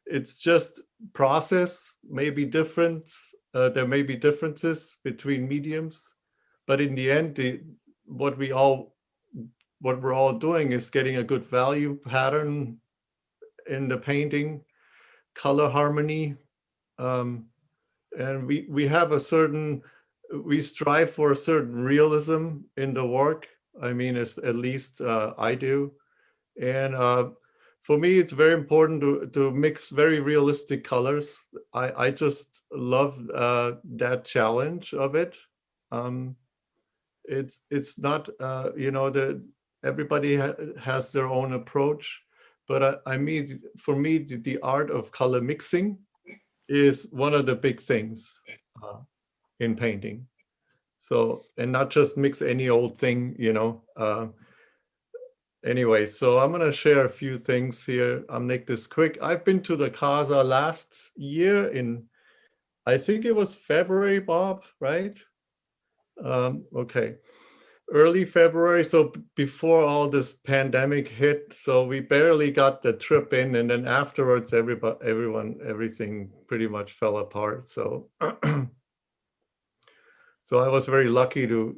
It's just process may be different. There may be differences between mediums, but in the end, what we're all doing is getting a good value pattern in the painting, color harmony, and we have a certain, we strive for a certain realism in the work. I mean, at least I do. And for me, it's very important to mix very realistic colors. I just love that challenge of it. It's not, you know, everybody has their own approach, but I mean, for me, the art of color mixing is one of the big things in painting. So, and not just mix any old thing, you know. Anyway, so I'm gonna share a few things here. I'll make this quick. I've been to the Casa last year in, I think it was February, Bob, right? Okay, early February, so before all this pandemic hit. So we barely got the trip in, and then afterwards, everything pretty much fell apart. So, so I was very lucky to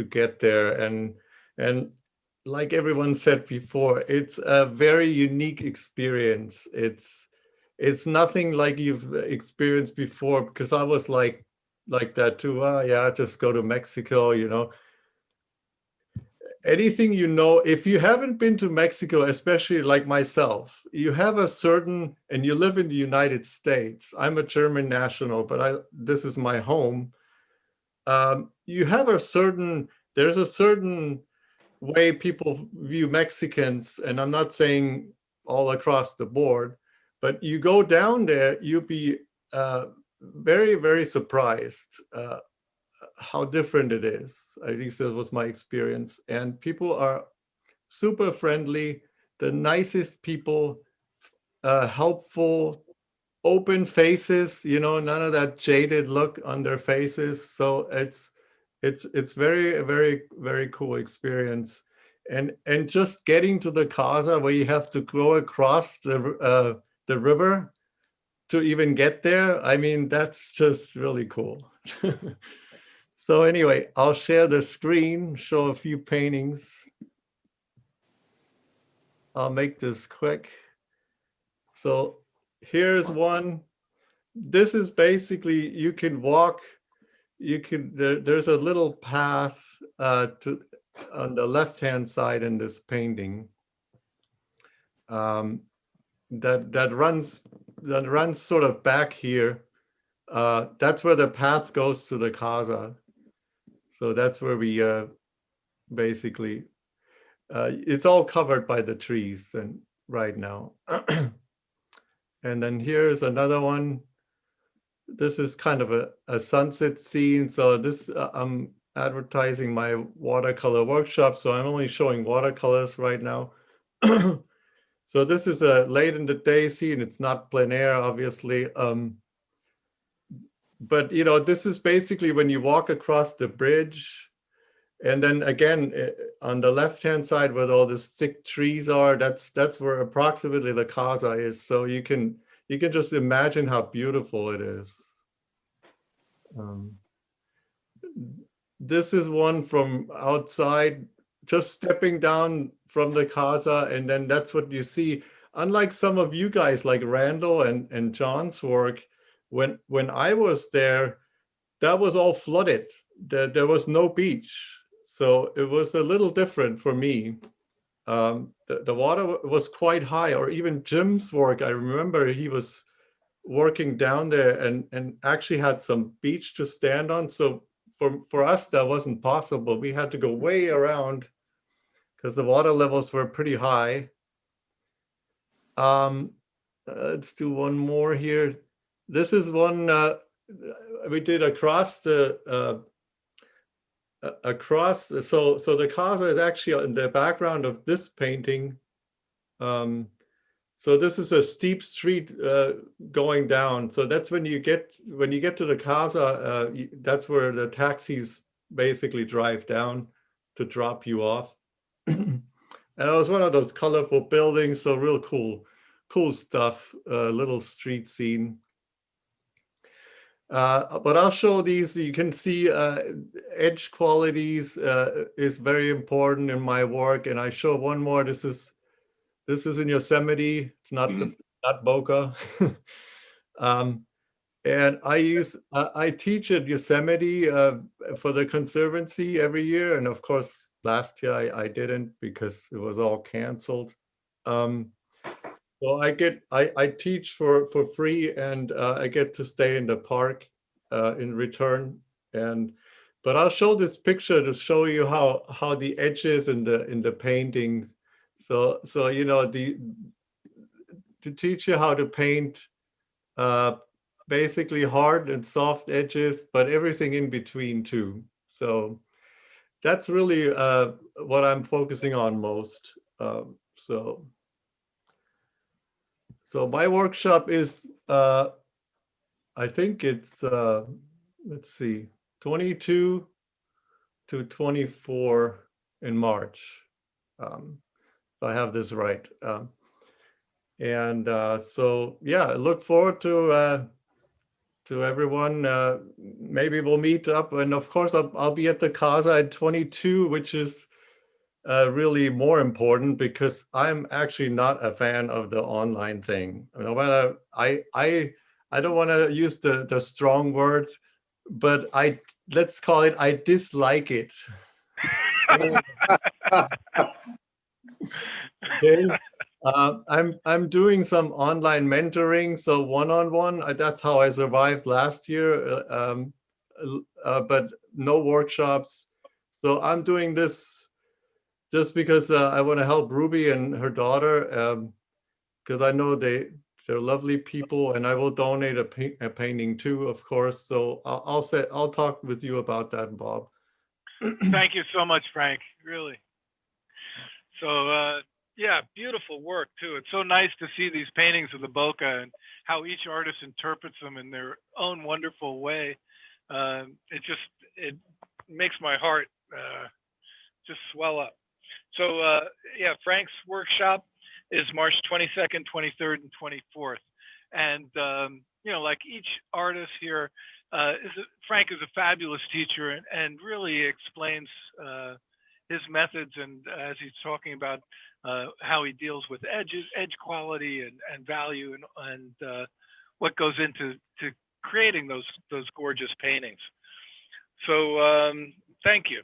get there, and like everyone said before, it's a very unique experience. It's nothing like you've experienced before, because I was like that too. Yeah, just go to Mexico, you know. Anything, you know, if you haven't been to Mexico, especially like myself, you have a certain, and you live in the United States. I'm a German national, but this is my home. You have there's a certain way people view Mexicans, and I'm not saying all across the board, but you go down there, you'll be very, very surprised how different it is. At least that was my experience. And people are super friendly, the nicest people, helpful, open faces, you know, none of that jaded look on their faces. So it's very, very, very cool experience. And just getting to the Casa, where you have to go across the river to even get there, I mean, that's just really cool. So anyway, I'll share the screen, show a few paintings. I'll make this quick. So here's one. This is basically, you can walk, there's a little path on the left-hand side in this painting that runs sort of back here. That's where the path goes to the Casa. So that's where we basically, it's all covered by the trees and right now. And then here's another one. This is kind of a sunset scene. So this, I'm advertising my watercolor workshop, so I'm only showing watercolors right now. So this is a late in the day scene. It's not plein air, obviously. But you know, this is basically when you walk across the bridge, and then again on the left-hand side where all the thick trees are, that's where approximately the Casa is. So you can just imagine how beautiful it is. This is one from outside, just stepping down from the Casa, and then that's what you see. Unlike some of you guys, like Randall and John's work, when I was there, that was all flooded. There was no beach. So it was a little different for me. The water was quite high, or even Jim's work. I remember he was working down there and actually had some beach to stand on. So for us, that wasn't possible. We had to go way around because the water levels were pretty high. Let's do one more here. This is one we did across the so the Casa is actually in the background of this painting. So this is a steep street going down. So that's when you get to the Casa, that's where the taxis basically drive down to drop you off. And it was one of those colorful buildings, so real cool stuff, little street scene. But I'll show these. You can see edge qualities is very important in my work. And I show one more. This is in Yosemite. It's not Boca. And I teach at Yosemite for the Conservancy every year. And of course, last year I didn't because it was all canceled. So I teach for free, and I get to stay in the park in return. But I'll show this picture to show you how the edges in the painting. So you know, to teach you how to paint basically hard and soft edges, but everything in between too. So that's really what I'm focusing on most. So my workshop is, I think it's, let's see, 22 to 24 in March. If I have this right. So yeah, I look forward to everyone. Maybe we'll meet up, and of course I'll be at the Casa at 22, which is really more important because I'm actually not a fan of the online thing. No matter, I don't want to use the strong word, but let's call it, I dislike it. Okay. I'm doing some online mentoring, so one-on-one. That's how I survived last year, but no workshops. So I'm doing this just because I want to help Ruby and her daughter, because I know they're lovely people, and I will donate a painting too, of course. So I'll talk with you about that, Bob. Thank you so much, Frank. Really. So yeah, beautiful work too. It's so nice to see these paintings of the Boca and how each artist interprets them in their own wonderful way. It makes my heart just swell up. So yeah, Frank's workshop is March 22nd, 23rd, and 24th. And you know, like each artist here, Frank is a fabulous teacher and really explains his methods, and as he's talking about how he deals with edge quality and value and what goes into creating those gorgeous paintings. So thank you.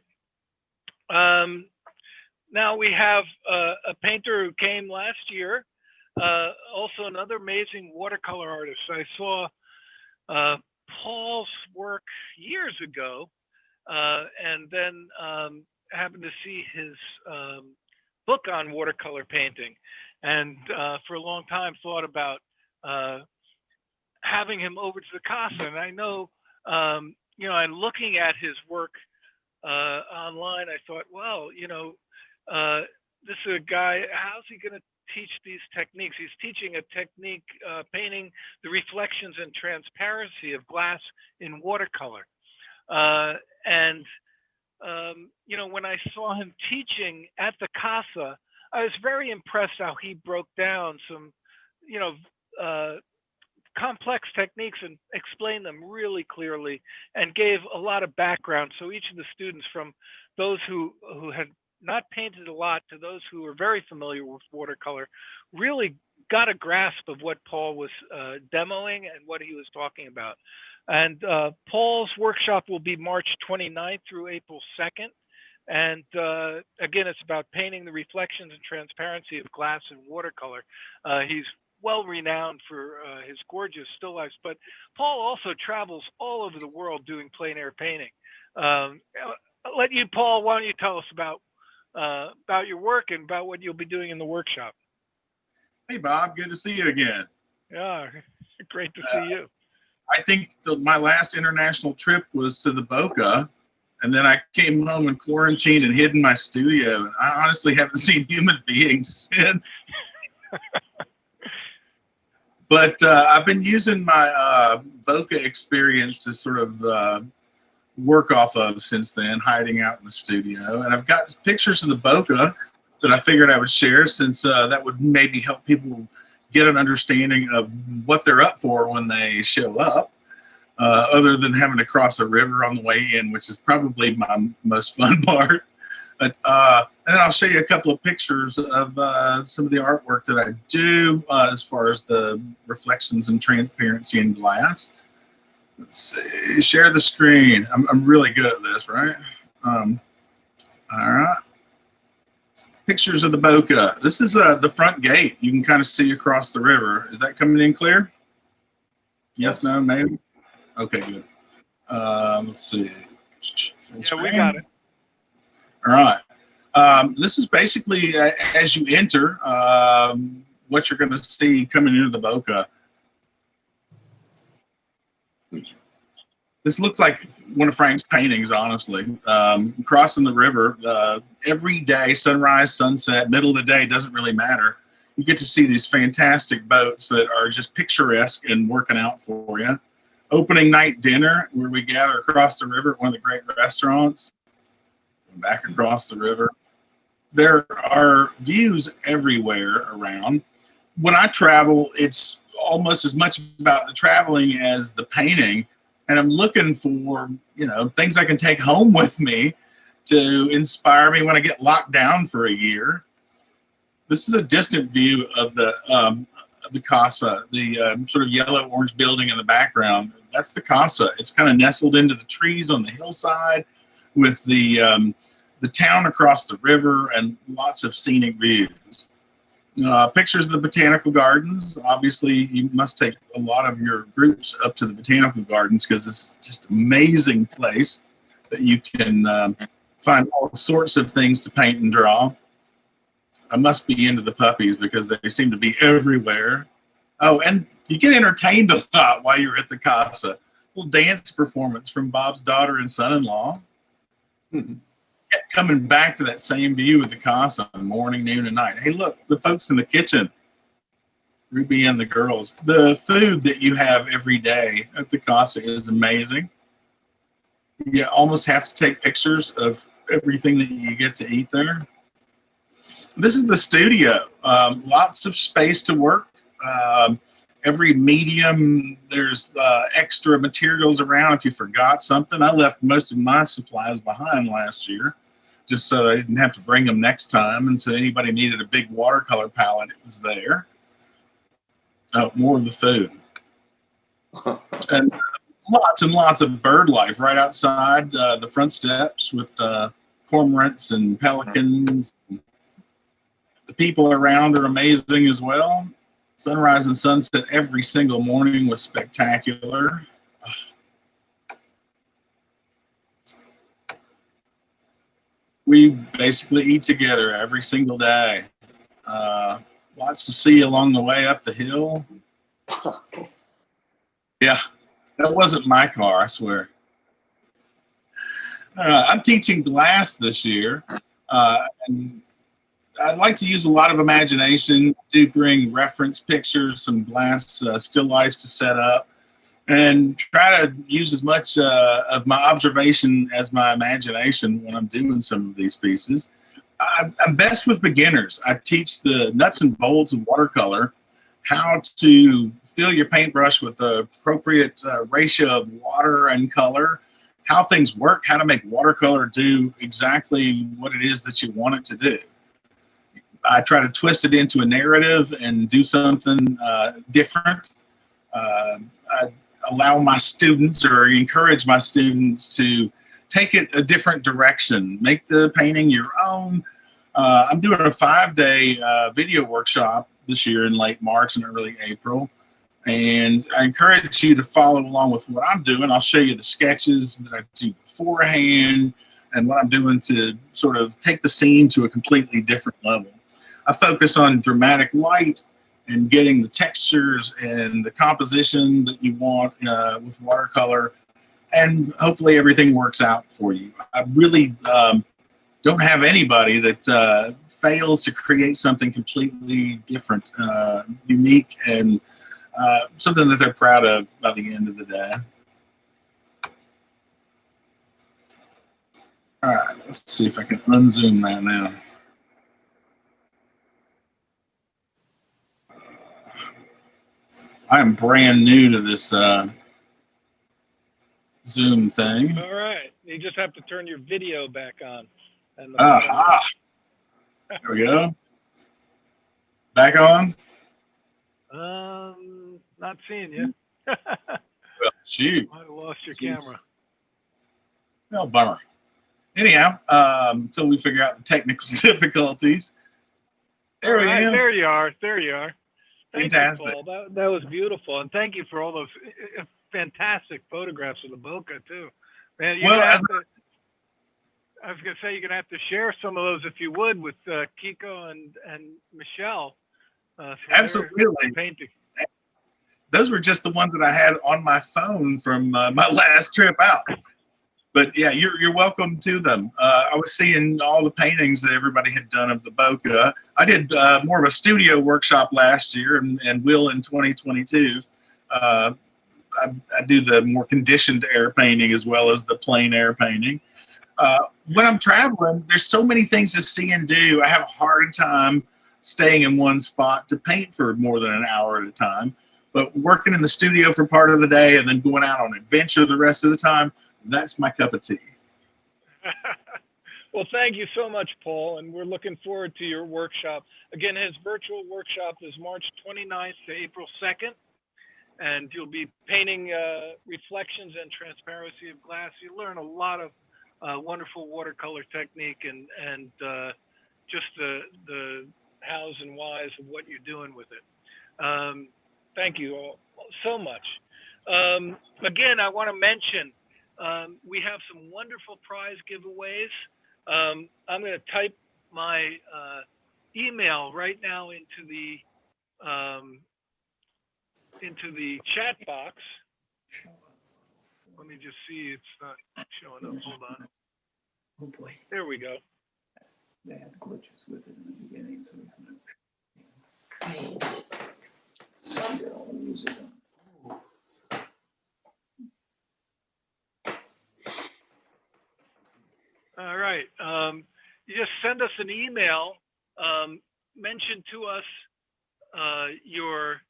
Now we have a painter who came last year, also another amazing watercolor artist. I saw Paul's work years ago, and then happened to see his book on watercolor painting, and for a long time thought about having him over to the Casa. And I know, you know, and looking at his work online, I thought, well, you know, this is a guy, how's he going to teach these techniques? He's teaching a technique, painting the reflections and transparency of glass in watercolor. You know, when I saw him teaching at the Casa, I was very impressed how he broke down some, you know, complex techniques and explained them really clearly and gave a lot of background. So each of the students, from those who had not painted a lot to those who were very familiar with watercolor, really got a grasp of what Paul was demoing and what he was talking about. And Paul's workshop will be March 29th through April 2nd. And again, it's about painting the reflections and transparency of glass and watercolor. He's well renowned for his gorgeous still lifes, but Paul also travels all over the world doing plein air painting. I'll let you, Paul, why don't you tell us about your work and about what you'll be doing in the workshop. Hey, Bob, good to see you again. Yeah, great to see you. I think my last international trip was to the Boca, and then I came home and quarantined and hid in my studio. And I honestly haven't seen human beings since. But I've been using my bokeh experience to sort of work off of since then, hiding out in the studio. And I've got pictures of the bokeh that I figured I would share, since that would maybe help people get an understanding of what they're up for when they show up, other than having to cross a river on the way in, which is probably my most fun part. But and then I'll show you a couple of pictures of some of the artwork that I do as far as the reflections and transparency in glass. Let's see, share the screen. I'm really good at this, right? All right. Pictures of the bokeh. This is the front gate. You can kind of see across the river. Is that coming in clear? Yes, no, maybe? Okay, good. Let's see. Yeah, we got it. All right. This is basically, as you enter, what you're going to see coming into the bokeh. This looks like one of Frank's paintings, honestly. Crossing the river, every day, sunrise, sunset, middle of the day, doesn't really matter. You get to see these fantastic boats that are just picturesque and working out for you. Opening night dinner, where we gather across the river at one of the great restaurants. Back across the river. There are views everywhere around. When I travel, it's almost as much about the traveling as the painting. And I'm looking for, you know, things I can take home with me to inspire me when I get locked down for a year. This is a distant view of the Casa, the sort of yellow-orange building in the background. That's the Casa. It's kind of nestled into the trees on the hillside with the town across the river and lots of scenic views. Pictures of the botanical gardens. Obviously, you must take a lot of your groups up to the botanical gardens because it's just an amazing place that you can find all sorts of things to paint and draw. I must be into the puppies because they seem to be everywhere. Oh, and you get entertained a lot while you're at the Casa. A little dance performance from Bob's daughter and son-in-law. Coming back to that same view of the Casa, morning, noon, and night. Hey, look, the folks in the kitchen, Ruby and the girls. The food that you have every day at the Casa is amazing. You almost have to take pictures of everything that you get to eat there. This is the studio. Lots of space to work. Every medium, there's extra materials around if you forgot something. I left most of my supplies behind last year just so I didn't have to bring them next time. And so anybody needed a big watercolor palette, it was there. Oh, more of the food. And lots of bird life right outside the front steps with cormorants and pelicans. The people around are amazing as well. Sunrise and sunset every single morning was spectacular. We basically eat together every single day. Lots to see along the way up the hill. Yeah, that wasn't my car, I swear. I'm teaching glass this year, and I'd like to use a lot of imagination to bring reference pictures, some glass still lifes to set up, and try to use as much of my observation as my imagination when I'm doing some of these pieces. I'm best with beginners. I teach the nuts and bolts of watercolor, how to fill your paintbrush with the appropriate ratio of water and color, how things work, how to make watercolor do exactly what it is that you want it to do. I try to twist it into a narrative and do something different. I allow my students or encourage my students to take it a different direction, make the painting your own. I'm doing a 5-day video workshop this year in late March and early April. And I encourage you to follow along with what I'm doing. I'll show you the sketches that I do beforehand and what I'm doing to sort of take the scene to a completely different level. I focus on dramatic light and getting the textures and the composition that you want with watercolor, and hopefully everything works out for you. I really don't have anybody that fails to create something completely different, unique, and something that they're proud of by the end of the day. All right, let's see if I can unzoom that now. I am brand new to this Zoom thing. All right. You just have to turn your video back on. And Aha. There we go. Back on? Not seeing you. Well, shoot. I lost your camera. No, bummer. Anyhow, until we figure out the technical difficulties. There we go. There you are. There you are. Thank Fantastic. you, Paul. That was beautiful. And thank you for all those fantastic photographs of the Boca, too. Man, I was going to say, you're going to have to share some of those, if you would, with Kiko and Michelle. Absolutely. Painting. Those were just the ones that I had on my phone from my last trip out. But yeah, you're welcome to them. I was seeing all the paintings that everybody had done of the Boca. I did more of a studio workshop last year and will in 2022. I do the more conditioned air painting as well as the plain air painting. When I'm traveling, there's so many things to see and do. I have a hard time staying in one spot to paint for more than an hour at a time. But working in the studio for part of the day and then going out on adventure the rest of the time, that's my cup of tea. Well, thank you so much, Paul, and we're looking forward to your workshop. Again, his virtual workshop is March 29th to April 2nd, and you'll be painting reflections and transparency of glass. You learn a lot of wonderful watercolor technique and just the hows and whys of what you're doing with it. Thank you all so much. Again, I want to mention we have some wonderful prize giveaways. I'm going to type my email right now into the chat box. Let me just see. It's not showing up. Hold on. Oh boy. There we go. They had glitches with it in the beginning, so he's gonna use it. All right. You just send us an email. Mention to us your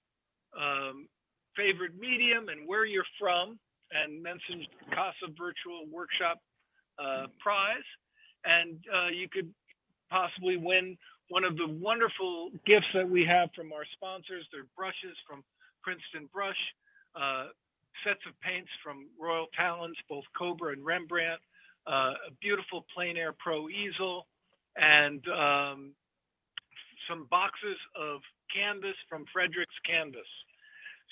favorite medium and where you're from, and mention Casa Virtual Workshop prize. And you could possibly win one of the wonderful gifts that we have from our sponsors. They're brushes from Princeton Brush, sets of paints from Royal Talons, both Cobra and Rembrandt, a beautiful plein air pro easel, and some boxes of canvas from Frederick's Canvas.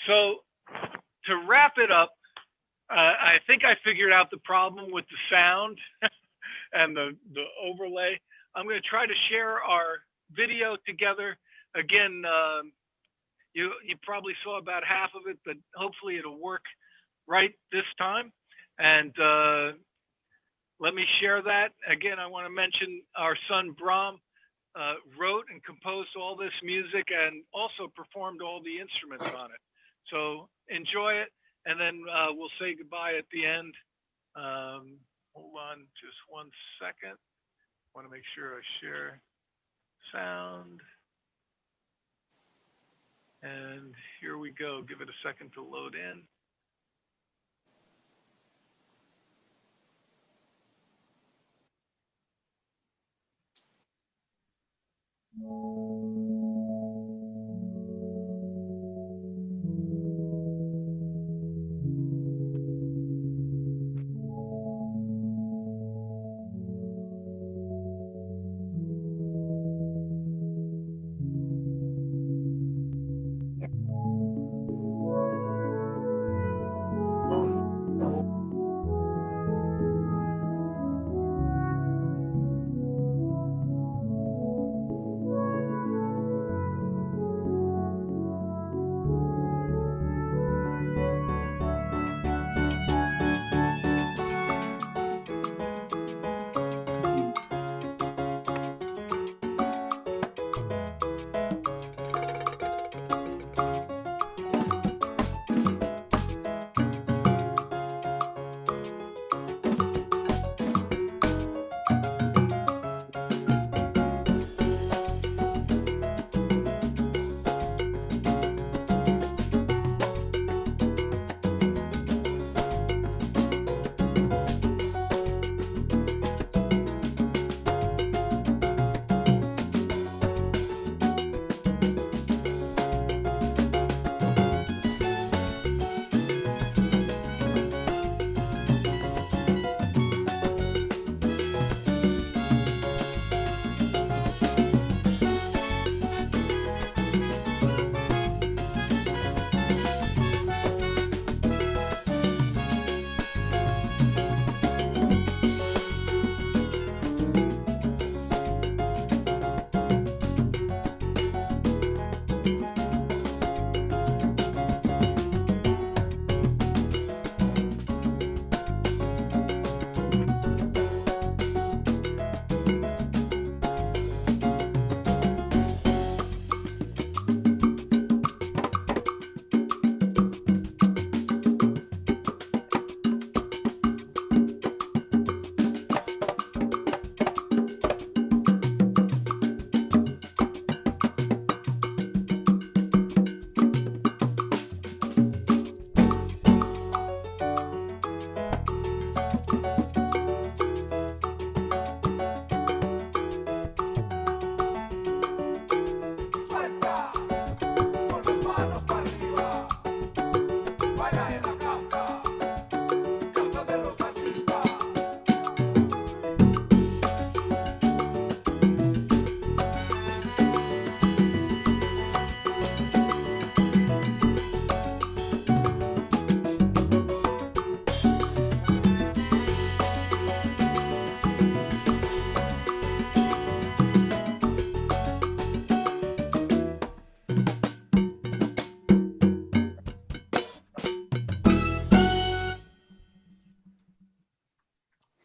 So to wrap it up, I think I figured out the problem with the sound and the overlay. I'm going to try to share our video together. Again, you probably saw about half of it, but hopefully it'll work right this time. And let me share that. Again, I want to mention our son Bram wrote and composed all this music and also performed all the instruments on it. So enjoy it, and then we'll say goodbye at the end. Hold on just 1 second. I want to make sure I share sound. And here we go. Give it a second to load in.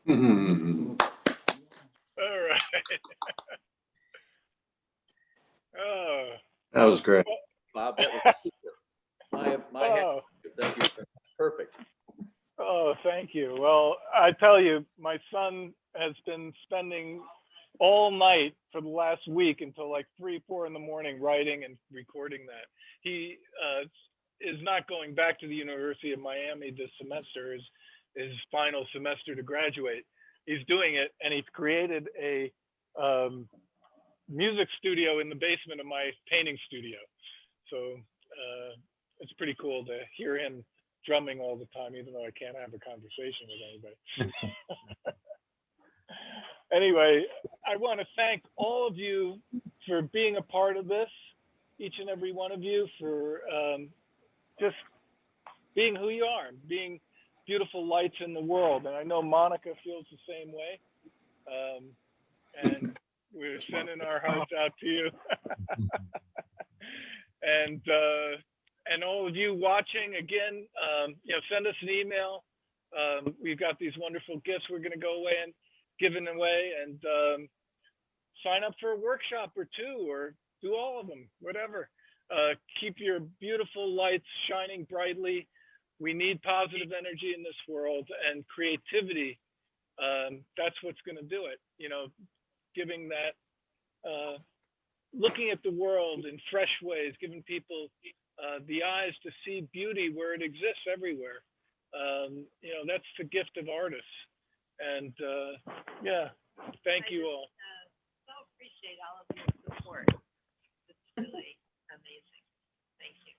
Mhm. All right. Oh, That was great. Bob, that was my hat. oh, Thank you. Perfect. oh, thank you. Well, I tell you, my son has been spending all night for the last week until like 3, 4 in the morning writing and recording that. He is not going back to the University of Miami this semester, his final semester to graduate. He's doing it, and he's created a music studio in the basement of my painting studio. So it's pretty cool to hear him drumming all the time, even though I can't have a conversation with anybody. Anyway, I want to thank all of you for being a part of this, each and every one of you, for just being who you are, being beautiful lights in the world. And I know Monica feels the same way. And we're sending our hearts out to you. And all of you watching, again, send us an email. We've got these wonderful gifts we're going to go away and giving away, and sign up for a workshop or two, or do all of them, whatever. Keep your beautiful lights shining brightly. We need positive energy in this world, and creativity. That's what's going to do it. Giving that, looking at the world in fresh ways, giving people the eyes to see beauty where it exists everywhere. That's the gift of artists. And yeah, thank you all. So appreciate all of your support. It's really amazing. Thank you.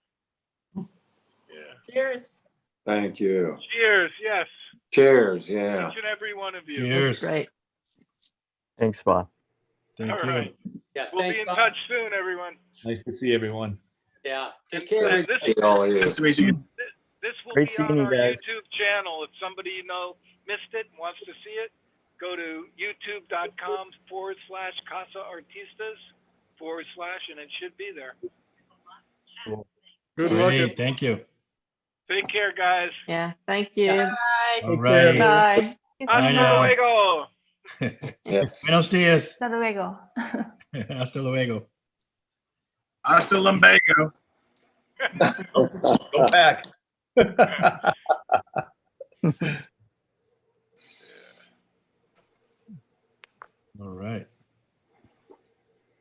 Yeah. Cheers. Thank you. Cheers. Yes. Cheers. Yeah. Each and every one of you. Cheers. Great. Thanks, Bob. Thank All you. right. Yeah, We'll thanks, be in Bob. touch soon, everyone. Nice to see everyone. Yeah, take care. And this All of you. Nice to meet you. This will Great be seeing on you our guys. YouTube channel. If somebody missed it and wants to see it, go to youtube.com/Casa Artistas / and it should be there. Good luck. Great. Thank you. Take care, guys. Yeah, thank you. Bye. All righty. Bye. Bye Hasta now. luego. Buenos dias. Hasta luego. Hasta luego. Hasta lumbago. Go back.